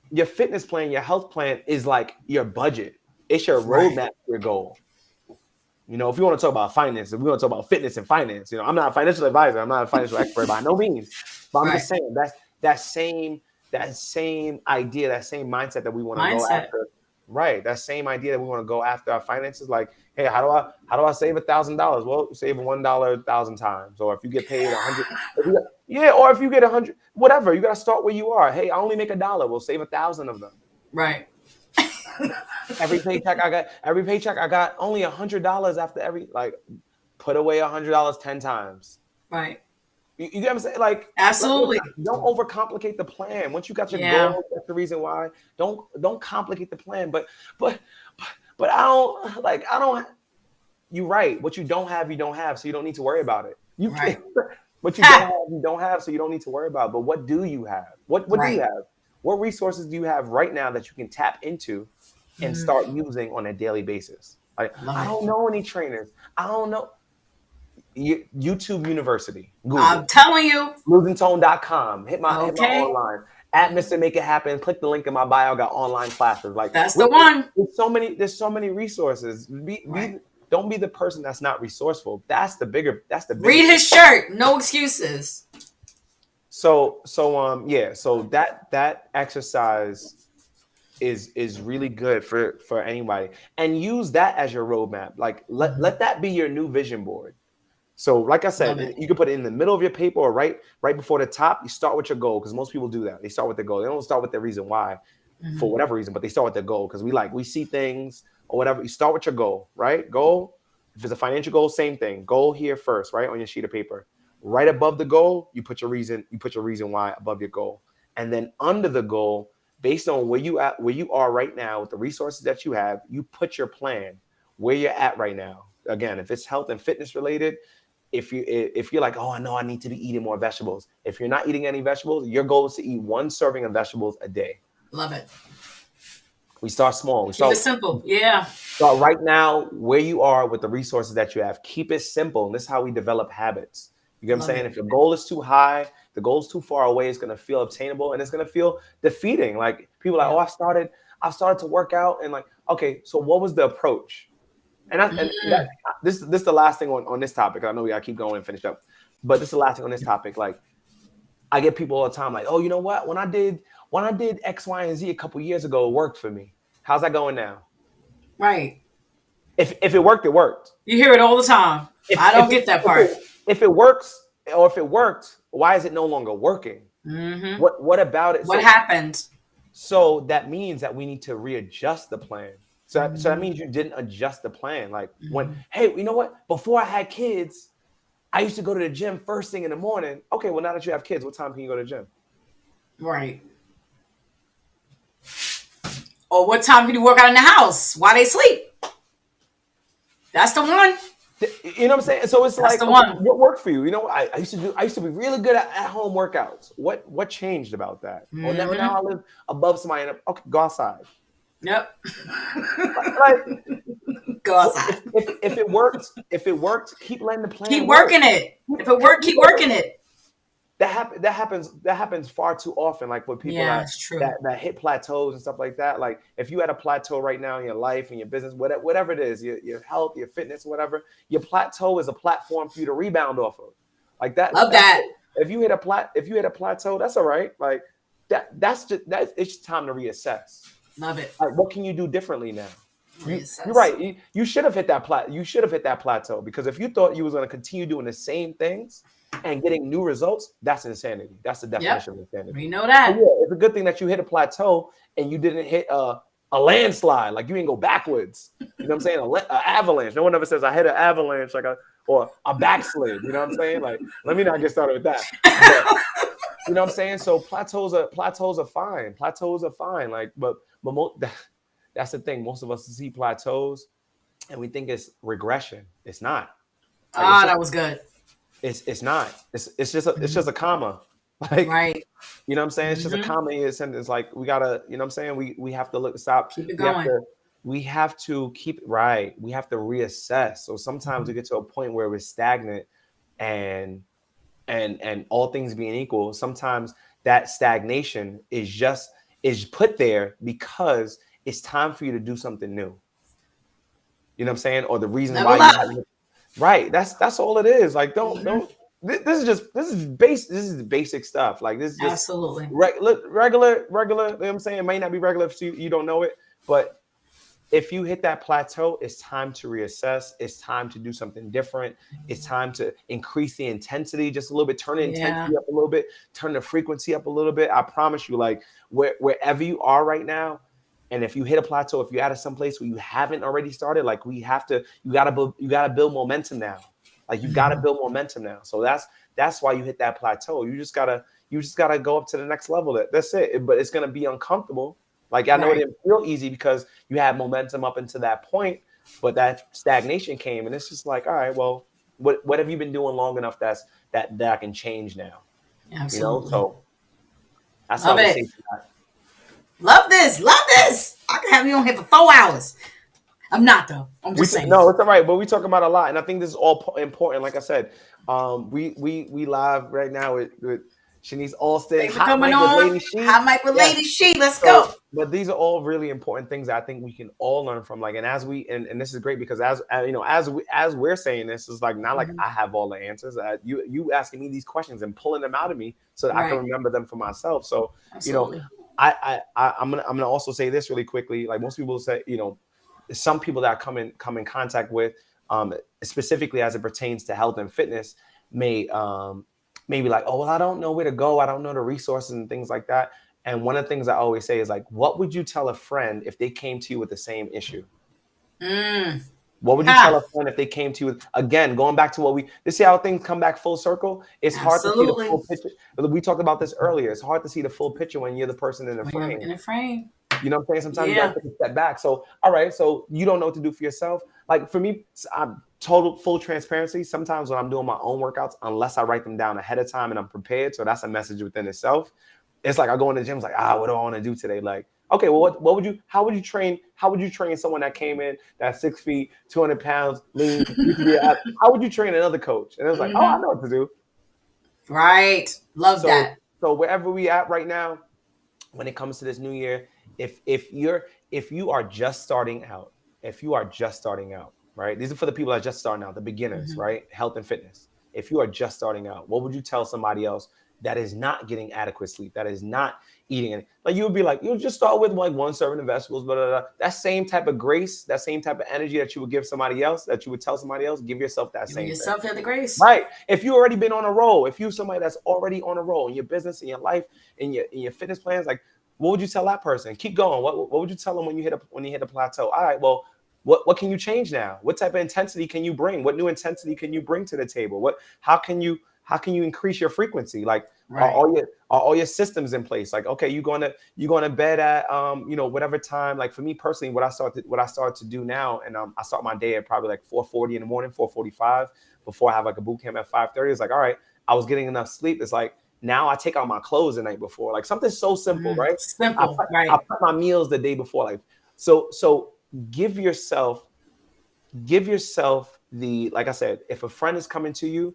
your fitness plan, your health plan is like your budget. It's your roadmap to your goal. If you want to talk about finance, if we want to talk about fitness and finance, I'm not a financial advisor. I'm not a financial expert by no means. But I'm just saying that same idea, that same mindset that we want to go after. Right. That same idea that we want to go after our finances. Like, hey, how do I save $1,000? Well, save $1 1,000 times. Or if you get paid 100, or if you get 100, whatever, you got to start where you are. Hey, I only make $1. We'll save 1,000 of them. Right. Every paycheck I got only $100 after every, put away $100 10 times. Right. You get what I'm saying? Like, absolutely. Don't overcomplicate the plan. Once you got your goal, that's the reason why. Don't complicate the plan. But I don't. You're right. What you don't have, you don't have. So you don't need to worry about it. What you don't have, you don't have. So you don't need to worry about it. But what do you have? What do you have? What resources do you have right now that you can tap into and start using on a daily basis? Like, I don't know any trainers. I don't know. YouTube University. Google. I'm telling you. Losingtone.com. Hit my online. At Mr. Make It Happen. Click the link in my bio. Got online classes. Like, that's the one. There's so many resources. Don't be the person that's not resourceful. That's the bigger. Read his shirt. No excuses. So that exercise is really good for anybody, and use that as your roadmap. Like, let that be your new vision board. So like I said, you can put it in the middle of your paper or right before the top. You start with your goal, because most people do that. They start with their goal. They don't start with their reason why, for whatever reason, but they start with their goal because we see things or whatever. You start with your goal, right? Goal. If it's a financial goal, same thing. Goal here first, right, on your sheet of paper. Right above the goal, you put your reason why above your goal. And then under the goal, based on where you are right now with the resources that you have, you put your plan where you're at right now. Again, if it's health and fitness related, if you're like, oh, I know I need to be eating more vegetables. If you're not eating any vegetables, your goal is to eat 1 serving of vegetables a day. Love it. We start small. Keep it simple. Yeah. Start right now where you are with the resources that you have. Keep it simple. And this is how we develop habits. You get what I'm saying? If your goal is too high, the goal is too far away, it's going to feel obtainable and it's going to feel defeating. Like, people are like, oh, I started to work out, and like, okay, so what was the approach? And this is the last thing on this topic. I know we got to keep going and finish up, but this is the last thing on this topic. Like, I get people all the time like, oh, you know what? When I did X, Y, and Z a couple years ago, it worked for me. How's that going now? Right. If it worked, it worked. You hear it all the time. I don't get that part. If it works, or if it worked, why is it no longer working? What about it? What happened? So that means that we need to readjust the plan. So that means you didn't adjust the plan. Like, hey, you know what? Before I had kids, I used to go to the gym first thing in the morning. Okay, well, now that you have kids, what time can you go to the gym? Right. Or what time can you work out in the house while they sleep? That's the one. You know what I'm saying? So it's That's like, the okay, one. what worked for you? You know, I used to be really good at home workouts. What changed about that? Well, now I live above somebody. And okay, go outside. Yep. Like, Go outside. if it worked, keep letting the plan Keep work. working it. If it work, keep working it. That happens far too often. Like with people Yeah, it's true. that hit plateaus and stuff like that. Like if you had a plateau right now in your life and your business, whatever it is, your health, your fitness, whatever, your plateau is a platform for you to rebound off of. Like that. Love that. If you hit a plateau, that's all right. Like that's it's just time to reassess. Love it. Like what can you do differently now? Reassess. You're right. You should have hit that You should have hit that plateau, because if you thought you was going to continue doing the same things and getting new results, that's insanity. That's the definition of insanity. We know that. So yeah, it's a good thing that you hit a plateau and you didn't hit a landslide. Like you didn't go backwards. You know what I'm saying? An avalanche. No one ever says I hit an avalanche or a backslid. You know what I'm saying? Like, let me not get started with that. But, you know what I'm saying? So plateaus are fine. Plateaus are fine. Like, but that's the thing. Most of us see plateaus and we think it's regression. It's not. Like, that was good. It's not. It's just a comma. Like, right. You know what I'm saying? It's just a comma in a sentence. Like we gotta, you know what I'm saying? We have to stop. Keep it going. We have to keep it right. We have to reassess. So sometimes we get to a point where we're stagnant and all things being equal, sometimes that stagnation is put there because it's time for you to do something new. You know what I'm saying? Or the reason why you have, right. That's all it is. Like don't this is basic stuff. Like this is just absolutely regular, you know what I'm saying? It might not be regular if you don't know it, but if you hit that plateau, it's time to reassess. It's time to do something different. It's time to increase the intensity just a little bit, turn the intensity up a little bit, turn the frequency up a little bit. I promise you, like wherever you are right now, and if you hit a plateau, if you're at someplace where you haven't already started, like you gotta build momentum now. Like you gotta build momentum now. So that's why you hit that plateau. You just gotta go up to the next level. That's it. But it's gonna be uncomfortable. Like I know it didn't feel easy because you had momentum up until that point, but that stagnation came, and it's just like, all right, well, what have you been doing long enough that I can change now? Absolutely. You know, so that's all I would say to that. Love this. I can have you on here for 4 hours. I'm not though. I'm just saying. No, it's all right. But we talk about a lot, and I think this is all important. Like I said, we live right now with Shanice Alston, Hot Mic with Lady She. Hot Mic with Lady She. Let's go. But these are all really important things that I think we can all learn from. Like, and as and this is great because as you know, as we're saying this, is like not like I have all the answers. You asking me these questions and pulling them out of me so that I can remember them for myself. So absolutely. You know, I'm gonna also say this really quickly. Like most people say, you know, some people that come in contact with, specifically as it pertains to health and fitness, may be like, oh, well, I don't know where to go. I don't know the resources and things like that. And one of the things I always say is like, what would you tell a friend if they came to you with the same issue? What would you tell a friend if they came to you again, going back to this see how things come back full circle? It's hard to see the full picture. We talked about this earlier. It's hard to see the full picture when you're the person in the frame. In the frame. You know what I'm saying? Sometimes you gotta take a step back. So, all right, so you don't know what to do for yourself. Like for me, I'm full transparency. Sometimes when I'm doing my own workouts, unless I write them down ahead of time and I'm prepared, so that's a message within itself. It's like I go in the gym, it's like, what do I want to do today? Like, okay, well, how would you train someone that came in that's 6 feet, 200 pounds, lean? How would you train another coach? And it was like, oh, I know what to do. Right. Love that. So wherever we at right now, when it comes to this new year, if you are just starting out, right? These are for the people that are just starting out, the beginners, right? Health and fitness. If you are just starting out, what would you tell somebody else that is not getting adequate sleep, that is not eating it? Like you would be like, you'll just start with like 1 serving of vegetables, blah, blah, blah. That same type of grace, that same type of energy that you would give somebody else, that you would tell somebody else, give yourself that same thing. Give yourself the grace. Right. If you already been on a roll, if you're somebody that's already on a roll in your business, in your life, in your fitness plans, like what would you tell that person? Keep going. What would you tell them when you hit a plateau? All right, well, what can you change now? What type of intensity can you bring? What new intensity can you bring to the table? How can you increase your frequency? Like Right. Are all your systems in place? Like, okay, you going to bed at whatever time. Like for me personally, what I started to do now, and I start my day at probably like 4:40 in the morning, 4:45, before I have like a boot camp at 5:30. It's like, all right, I was getting enough sleep. It's like now I take out my clothes the night before. Like something so simple, right? Simple, I right? put my meals the day before. Like so give yourself the, like I said, if a friend is coming to you,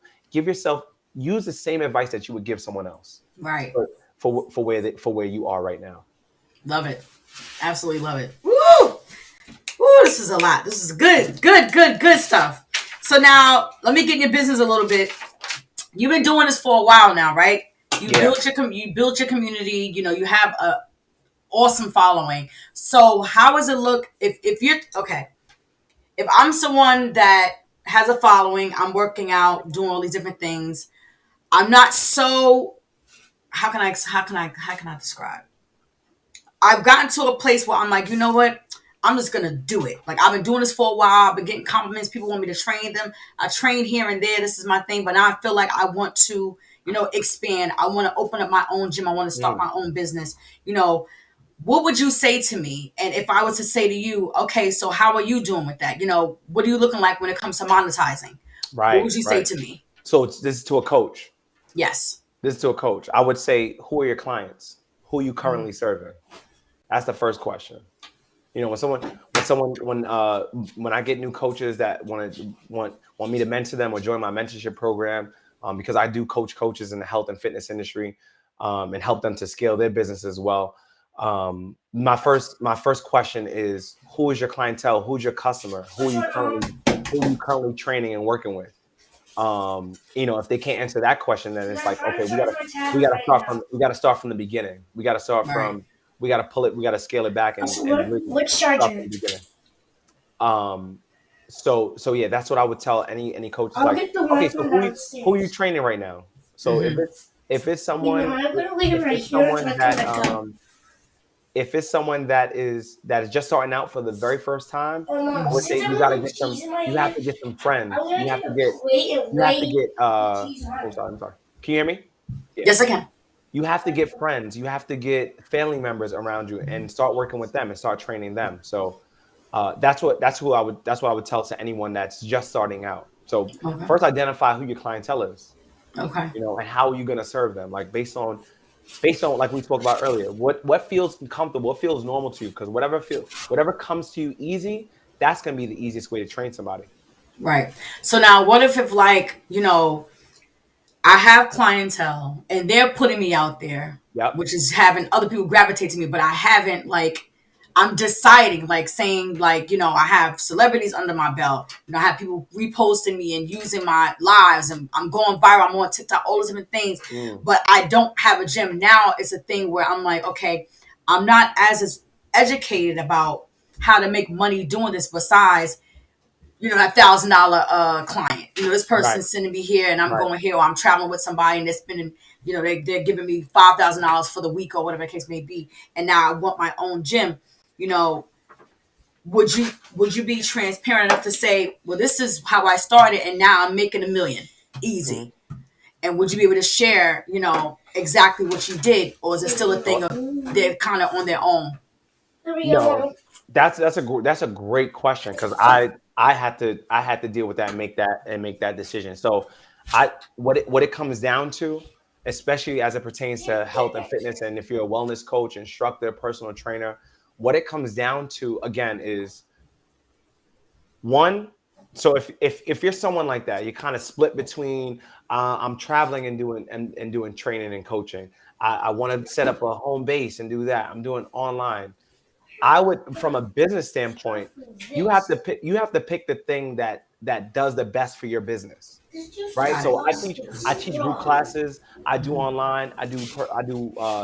use the same advice that you would give someone else. Right. For where you are right now. Love it. Absolutely love it. Woo! Woo, this is a lot. This is good stuff. So now let me get in your business a little bit. You've been doing this for a while now, right? You built your community, you have a awesome following. So how does it look if you're okay? If I'm someone that has a following, I'm working out, doing all these different things. I'm not so how can I describe? I've gotten to a place where I'm like, you know what? I'm just gonna do it. Like I've been doing this for a while. I've been getting compliments. People want me to train them. I train here and there. This is my thing. But now I feel like I want to, expand. I want to open up my own gym. I want to start my own business. What would you say to me? And if I was to say to you, okay, so how are you doing with that? What are you looking like when it comes to monetizing? What would you say to me? So this is to a coach. Yes. This is to a coach. I would say, who are your clients? Who are you currently serving? That's the first question. When I get new coaches that want me to mentor them or join my mentorship program, because I do coach coaches in the health and fitness industry, and help them to scale their business as well. My first question is, who is your clientele? Who's your customer? Who are you currently training and working with? If they can't answer that question, then it's like, okay, we gotta start from the beginning. We gotta start from, we gotta scale it back and really which start charger? from the beginning. So yeah, that's what I would tell any coaches. I'll Like, get the one okay, so from who are downstairs. you training right now? So if it's someone, I'm gonna leave it right here. if it's someone that is just starting out for the very first time, I would say you have to get some friends. You have to get I'm sorry. Can you hear me? Yeah. Yes, I can. You have to get friends. You have to get family members around you and start working with them and start training them. So that's what I would tell to anyone that's just starting out. So first, identify who your clientele is. Okay. And how are you going to serve them? Like based on like we spoke about earlier, what feels comfortable, what feels normal to you? Because whatever comes to you easy, that's going to be the easiest way to train somebody. Right. So now what if I have clientele and they're putting me out there, which is having other people gravitate to me, but I haven't I'm deciding, saying I have celebrities under my belt. I have people reposting me and using my lives, and I'm going viral. I'm on TikTok, all those different things, but I don't have a gym. Now it's a thing where I'm like, okay, I'm not as educated about how to make money doing this besides that $1,000 client. This person's sending me here and I'm going here, or I'm traveling with somebody and they're spending, they're giving me $5,000 for the week or whatever the case may be. And now I want my own gym. Would you be transparent enough to say, well, this is how I started and now I'm making $1 million easy? And would you be able to share, exactly what you did, or is it still a thing of they're kind of on their own? No, that's a great question, because I had to deal with that and make that decision. So what it comes down to, especially as it pertains to health and fitness, and if you're a wellness coach, instructor, personal trainer, what it comes down to again is one. So if you're someone like that, you're kind of split between I'm traveling and doing training and coaching. I want to set up a home base and do that. I'm doing online. I would, from a business standpoint, you have to pick the thing that does the best for your business, right? So I teach group classes. I do online. I do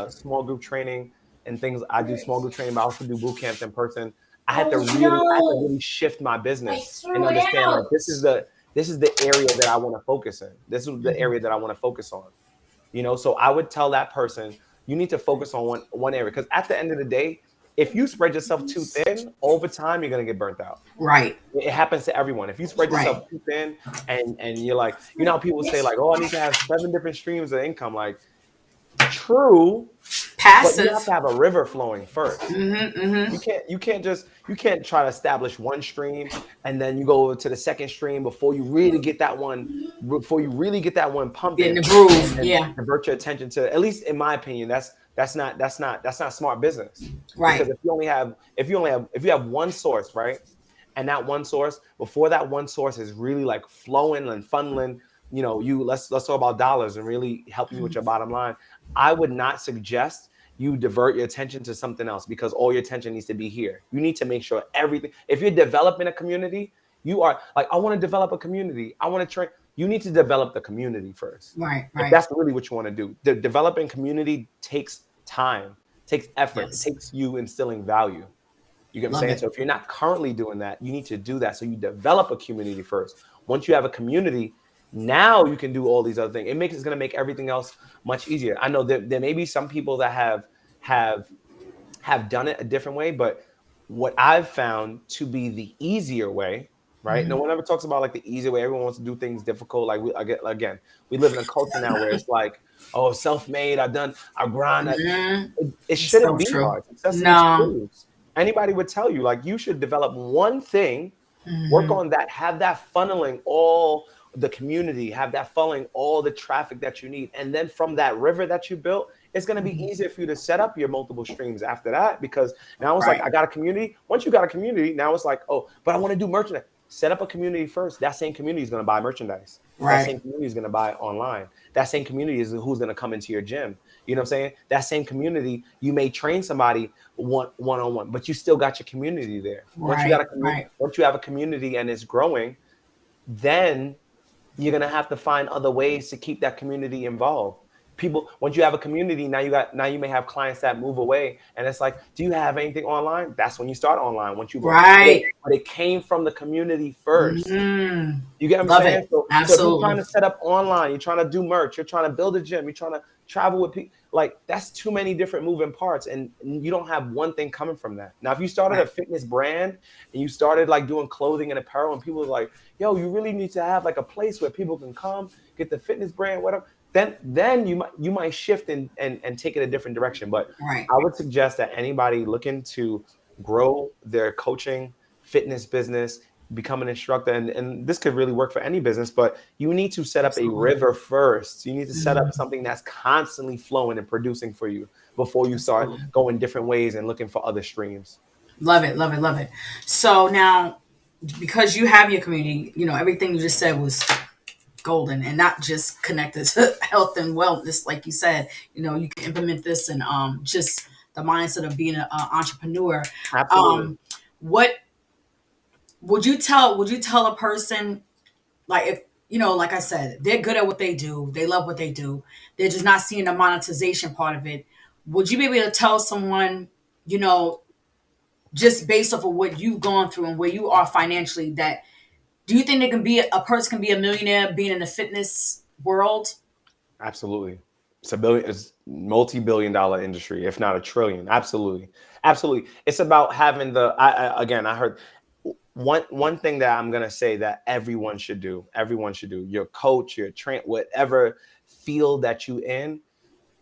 small group training and things. I do small group training, but I also do boot camps in person. I had to really shift my business and understand, like, this is the area that I want to focus in. This is the area that I want to focus on. So I would tell that person, you need to focus on one area, because at the end of the day, if you spread yourself too thin, over time, you're going to get burnt out. Right. It happens to everyone. If you spread yourself too thin and you're like, how people say, like, oh, I need to have 7 different streams of income. Like, True, but you have Passive. to have a river flowing first. Mm-hmm, mm-hmm. You can't try to establish one stream and then you go over to the second stream before you really get that one In pumping, the and groove. then Yeah. divert your attention to, at least in my opinion, that's not smart business. Because Right. if you have one source, right? And that one source, before that one source is really like flowing and funneling, let's talk about dollars and really helping you with your bottom line. I would not suggest you divert your attention to something else, because all your attention needs to be here. You need to make sure everything, if you're developing a community, you are like, I want to develop a community, I want to train. You need to develop the community first. Right. If Right. that's really what you want to do. The developing community takes time, takes effort, it Yes. takes you instilling value. You get what I'm Love saying? it. So if you're not currently doing that, you need to do that. So you develop a community first. Once you have a community, now you can do all these other things. It's going to make everything else much easier. I know that there may be some people that have done it a different way, but what I've found to be the easier way, right? No one ever talks about like the easy way. Everyone wants to do things difficult. Like again, we live in a culture now where it's like, oh, self-made. I grind. Mm-hmm. It It's shouldn't so be true. hard. Success in No. schools. Anybody would tell you, like, you should develop one thing, work Mm-hmm. on that, have that funneling all the community, have that funneling all the traffic that you need. And then from that river that you built, it's going to be easier for you to set up your multiple streams after that, because now it's like, Right. I got a community. Once you got a community, now it's like, oh, but I want to do merchandise. Set up a community first. That same community is going to buy merchandise. That Right. same community is going to buy online. That same community is who's going to come into your gym. You know what I'm saying? That same community, you may train somebody one-on-one, but you still got your community there. Right. Right. Once you have a community and it's growing, then you're gonna have to find other ways to keep that community involved. People, once you have a community, now you may have clients that move away, and it's like, do you have anything online? That's when you start online. Once you go, Right. but it came from the community first. Mm. You get what I'm Love saying? it. So if you're trying Absolutely. to set up online, you're trying to do merch, you're trying to build a gym, you're trying to travel with people, like, that's too many different moving parts, and you don't have one thing coming from that. Now, if you started a Right. fitness brand and you started like doing clothing and apparel, and people are like, yo, you really need to have like a place where people can come get the fitness brand, whatever. Then you might shift and take it a different direction. But Right. I would suggest that anybody looking to grow their coaching fitness business, become an instructor, and this could really work for any business, but you need to set up a Absolutely. river first. You need to set up Mhm. something that's constantly flowing and producing for you before you start Absolutely. going different ways and looking for other streams. Love it. Love it. Love it. So now, because you have your community, everything you just said was golden, and not just connected to health and wellness, like you said. You can implement this, and just the mindset of being an entrepreneur. Absolutely. Um, what would you tell a person, like, if like I said, they're good at what they do, they love what they do, they're just not seeing the monetization part of it? Would you be able to tell someone, you know, just based off of what you've gone through and where you are financially, that do you think a person can be a millionaire being in the fitness world? Absolutely. It's multi-billion-dollar industry, if not a trillion. Absolutely. Absolutely. It's about having again, I heard one thing that I'm gonna say that everyone should do, your coach, your train, whatever field that you in,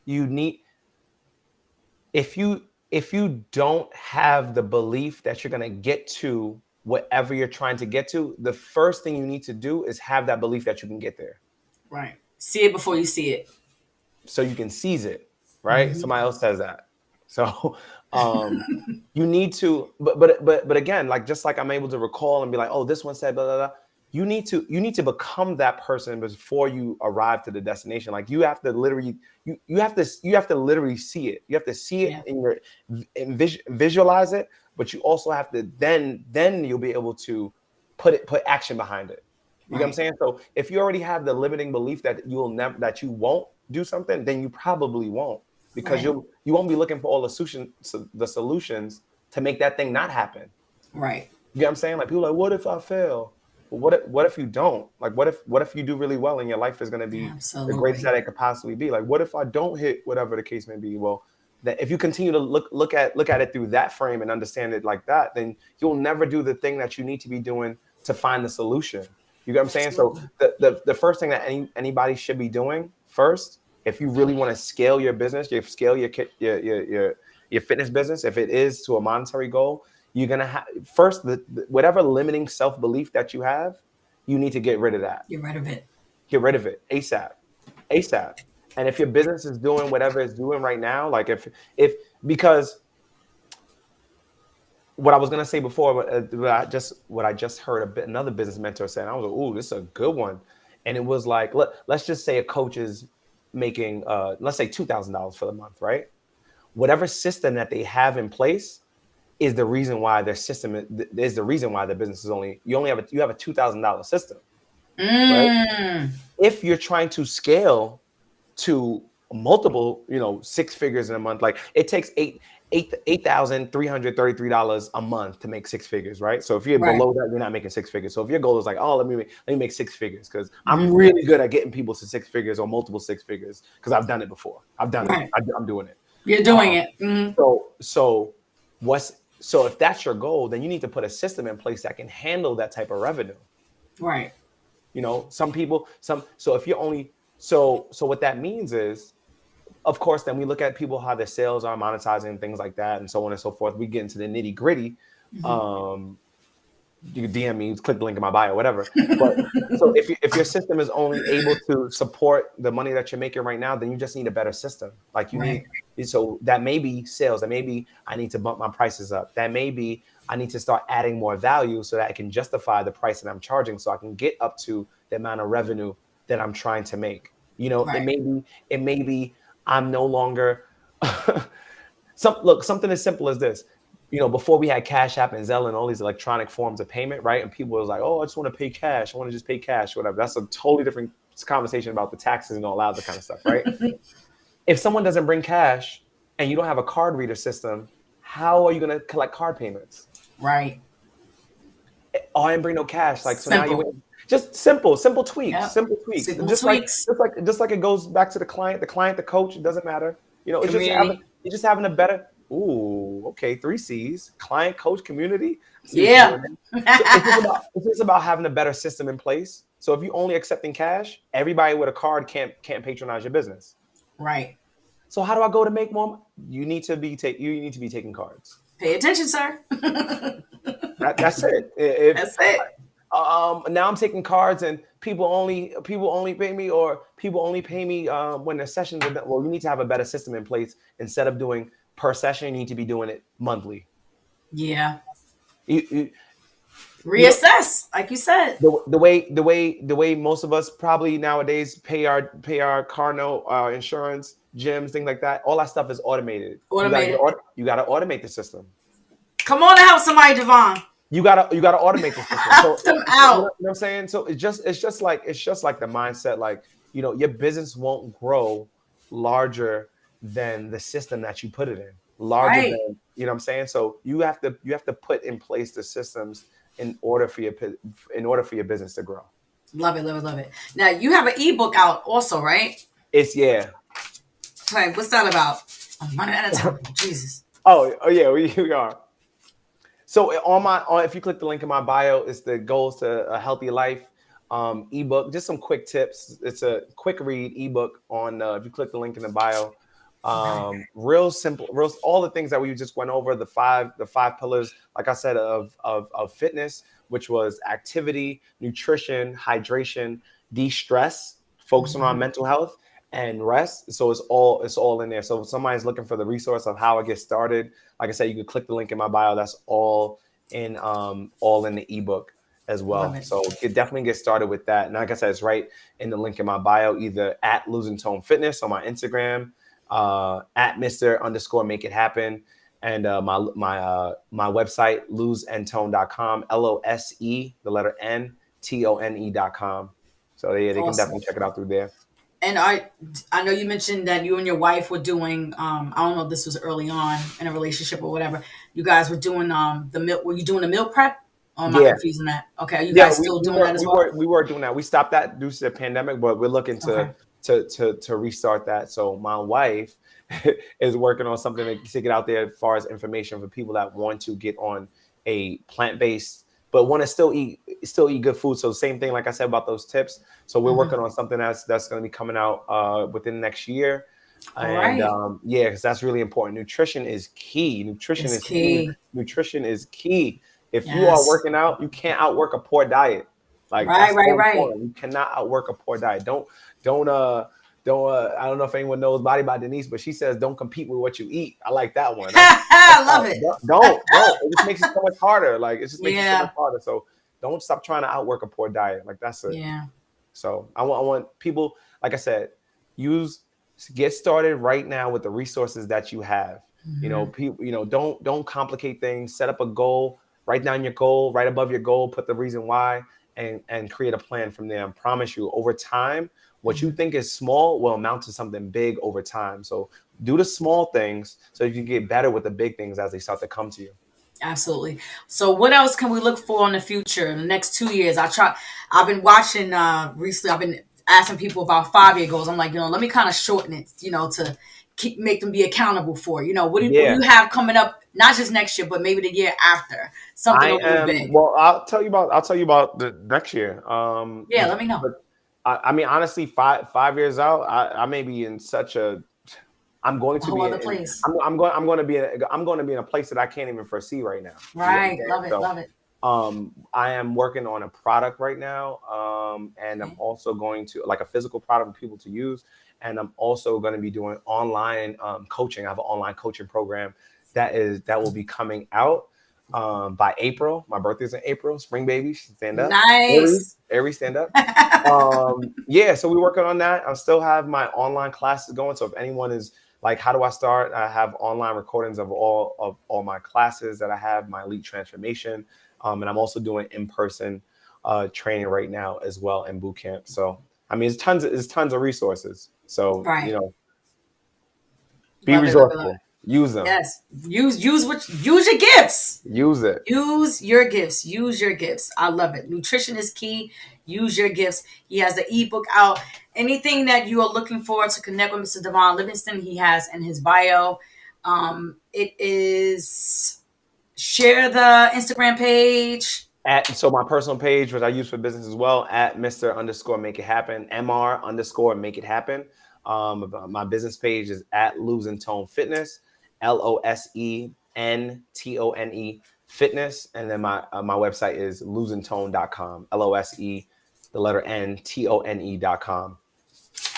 you need, if you don't have the belief that you're gonna get to whatever you're trying to get to, the first thing you need to do is have that belief that you can get there, Right. See it before you see it. so you can seize it, right? Hmm. Somebody else says that. So um you need to, but again, like, just like I'm able to recall and be like, oh, this one said blah blah blah. You need to become that person before you arrive to the destination. Like, you have to literally, you have to literally see it. You have to see it Yeah. in your visualize it, but you also have to then you'll be able to put action behind it. You get what I'm Right. saying? So if you already have the limiting belief that you won't do something, then you probably won't, because Right. you won't be looking for all the solutions to make that thing not happen. Right. You get what I'm saying? Like, people are like, what if I fail? Well, what if you don't? Like, what if you do really well and your life is going to be the greatest Absolutely. that it could possibly be? Like, what if I don't hit whatever the case may be? Well, that if you continue to look at it through that frame and understand it like that, then you'll never do the thing that you need to be doing to find the solution. You get what I'm saying? So Absolutely. the first thing that anybody should be doing first if you really want to scale your business, you scale your fitness business, if it is to a monetary goal, you're going to have first whatever limiting self-belief that you have, you need to get rid of that. Get rid of it. Get rid of it ASAP. ASAP. And if your business is doing whatever it's doing right now, like if because what I was gonna say before, what I just heard another business mentor say, and I was like, "Ooh, this is a good one." And it was like, let's just say a coach is making, let's say $2,000 for the month, right? Whatever system that they have in place is the reason why their system is the reason why their business is you have a $2,000 system, right? If you're trying to scale to multiple, six figures in a month, like it takes $8,333 a month to make six figures, right? So if you're below that, you're not making six figures. So if your goal is like, oh, let me make six figures, because I'm really good at getting people to six figures or multiple six figures, because I've done it before. I've done it. I'm doing it. You're doing it. So if that's your goal, then you need to put a system in place that can handle that type of revenue. Right. Some people, so if you're only, so what that means is, of course, then we look at people, how their sales are monetizing, things like that, and so on and so forth. We get into the nitty gritty. You can DM me, click the link in my bio, whatever. But so if your system is only able to support the money that you're making right now, then you just need a better system. Like so that may be sales. That may be I need to bump my prices up. That may be I need to start adding more value so that I can justify the price that I'm charging, so I can get up to the amount of revenue that I'm trying to make. It may be I'm no longer something as simple as this. Before we had Cash App and Zelle and all these electronic forms of payment, right? And people was like, oh, I just want to pay cash. I want to just pay cash, whatever. That's a totally different conversation about the taxes and all that kind of stuff, right? If someone doesn't bring cash and you don't have a card reader system, how are you going to collect card payments? Right. Oh, I didn't bring no cash. Like, so simple. Now you just simple tweaks, yep. simple tweaks. Just like it goes back to the client, the coach, it doesn't matter. It's just having a better, ooh, okay, 3 C's, client, coach, community. Yeah. It's just about having a better system in place. So if you're only accepting cash, everybody with a card can't patronize your business. Right. So how do I go to make more? You need to be taking cards. Pay attention, sir. That's it. That's it. Now I'm taking cards and people only pay me, or people only pay me when the sessions are done. Well, you need to have a better system in place. Instead of doing per session, you need to be doing it monthly. Yeah. You reassess, like you said. The way most of us probably nowadays pay our car note, our insurance, gyms, things like that. All that stuff is automated. You got to automate the system. Come on and help somebody, Davon. You gotta automate the system. Help them out. You know what I'm saying? So it's just like the mindset. Like, your business won't grow larger than the system that you put it in. Larger than, you know what I'm saying? So you have to put in place the systems in order for your business to grow. Love it. Now you have an ebook out also, right? Yeah. Okay, what's that about? I'm running out of time. Jesus. Oh yeah, we are. So if you click the link in my bio, it's the Goals to a Healthy Life ebook. Just some quick tips. It's a quick read ebook on if you click the link in the bio. Real simple, all the things that we just went over, the five pillars, like I said, of fitness, which was activity, nutrition, hydration, de-stress, focusing on mental health, and rest. So it's all in there. So if somebody's looking for the resource of how I get started, like I said, you can click the link in my bio. That's all in the ebook as well. So you can definitely get started with that. And like I said, it's right in the link in my bio, either at Losing Tone Fitness on my Instagram, at Mr_Make It Happen, and my website, loseandtone.com, LOSE, the letter NTONE.com. So they can definitely check it out through there. And I know you mentioned that you and your wife were doing, I don't know if this was early on in a relationship or whatever. You guys were doing the meal. Were you doing the meal prep? Or am I confusing that? Okay. Are you guys still doing that as well? We were doing that. We stopped that due to the pandemic, but we're looking to restart that. So my wife is working on something to get out there as far as information for people that want to get on a plant-based but want to still eat good food. So same thing, like I said about those tips. So we're working on something that's going to be coming out within the next year. All And right. yeah, because that's really important. Nutrition is key. Nutrition It's is key. key. Nutrition is key. If you are Yes. working out, you can't outwork a poor diet. Like Right, that's right, so right. important. You cannot outwork a poor diet. Don't don't I don't know if anyone knows Body by Denise, but she says don't compete with what you eat. I like that one. That's I love how, it. don't. It just makes it so much harder. Like it just makes it so much Yeah. harder. So don't stop trying to outwork a poor diet. Like that's it. Yeah. So I want people, like I said, use get started right now with the resources that you have. People, don't complicate things. Set up a goal, write down your goal, right above your goal, put the reason why, and create a plan from there. I promise you, over time, what you think is small will amount to something big over time. So do the small things so you can get better with the big things as they start to come to you. Absolutely. So what else can we look for in the future, in the next 2 years? I've been watching recently, I've been asking people about 5 year goals. I'm like, let me kind of shorten it, to make them be accountable for. What do you Yeah, have coming up, not just next year, but maybe the year after? Something a I little am. big. Well, I'll tell you about the next year. Yeah, let me know. But I mean, honestly, five years out, I may be in such a. I'm going A to whole be other in. place. I'm going to be in a place that I can't even foresee right now. You get what I'm Right. saying? Love it. So, Love it. I am working on a product right now, and I'm Okay. also going to like a physical product for people to use, and I'm also going to be doing online coaching. I have an online coaching program that will be coming out by April. My birthday's in April. Spring baby, stand up. Aries, Nice. Aries, stand up. Yeah, so we're working on that. I still have my online classes going. So if anyone is like, how do I start? I have online recordings of all my classes that I have, my elite transformation. And I'm also doing in-person training right now as well in boot camp. So I mean, it's tons of resources. So Right. be Love it. Love it. Love resourceful. it. Use them. Yes. Use your gifts. Use it. Use your gifts. Use your gifts. I love it. Nutrition is key. Use your gifts. He has the ebook out. Anything that you are looking for to connect with Mr. Davon Livingston, he has in his bio. It is share the Instagram page. So my personal page, which I use for business as well, at Mr. underscore make it happen, MR underscore make it happen. My business page is at Losing Tone Fitness, LOSENTONE Fitness, and then my website is losingtone.com, LOSE the letter NTONE.com.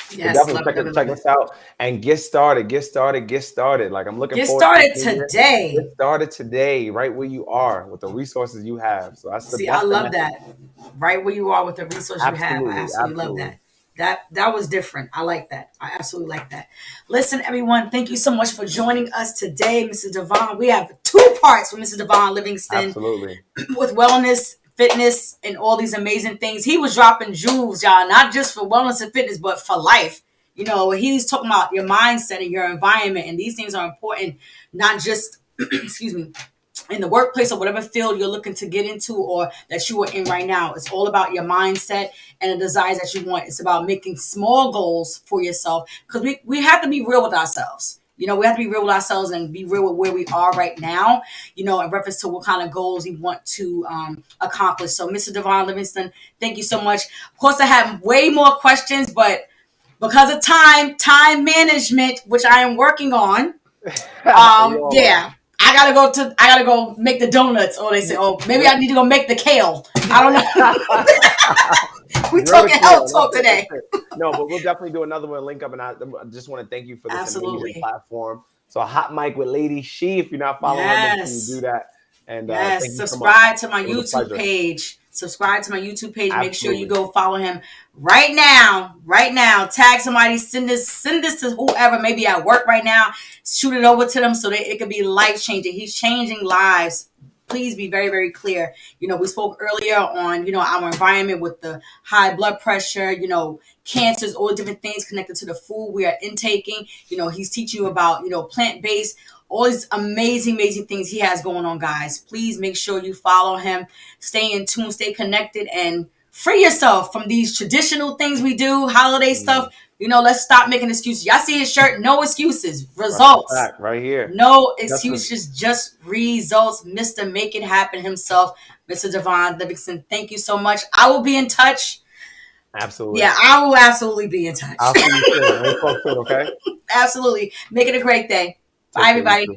So Yes, definitely love it, love it, check love it. us out and get started. Get started. Get started. Like I'm looking Get forward to started this new year. today. Get started today, right where you are, with the resources you have. So that's the See, I that's the love message. that. Right where you are with the resource you have. I Absolutely, absolutely love absolutely, that. That was different. I like that. I absolutely like that. Listen, everyone, thank you so much for joining us today, Mr. Devon. We have 2 parts with Mr. Devon Livingston absolutely. with wellness, fitness, and all these amazing things. He was dropping jewels, y'all, not just for wellness and fitness, but for life. He's talking about your mindset and your environment, and these things are important, not just excuse me, in the workplace or whatever field you're looking to get into or that you are in right now. It's all about your mindset and the desires that you want. It's about making small goals for yourself, because we have to be real with ourselves. We have to be real with ourselves and be real with where we are right now, in reference to what kind of goals we want to accomplish. So, Mr. Devon Livingston, thank you so much. Of course, I have way more questions, but because of time management, which I am working on, We all are. yeah. I gotta go make the donuts, or they say, oh, maybe I need to go make the kale. I don't know. We Grow the talking health kale. That's talk it. That's today. it. No, but we'll definitely do another one. Link up, and I just want to thank you for this amazing Absolutely. platform. So, a hot mic with Lady She. If you're not following her, make sure you do Yes. that. And Yes, thank you so much. subscribe to my It was a YouTube pleasure. page. Subscribe to my YouTube page. Make sure you Absolutely. go follow him right now. Right now. Tag somebody. Send this to whoever may be at work right now. Shoot it over to them so that it could be life changing. He's changing lives. Please be very, very clear. We spoke earlier on, our environment with the high blood pressure, cancers, all different things connected to the food we are intaking. He's teaching you about, plant-based, all these amazing, amazing things he has going on, guys. Please make sure you follow him, stay in tune, stay connected, and free yourself from these traditional things we do, holiday Mm. stuff. Let's stop making excuses. Y'all see his shirt? No excuses. Results. Right here. No excuses, just results. Mr. Make It Happen himself, Mr. Davon Livingston. Thank you so much. I will be in touch. Absolutely. Yeah, I will absolutely be in touch. I'll see you soon. We'll talk soon, okay? Absolutely. Make it a great day. Bye, everybody.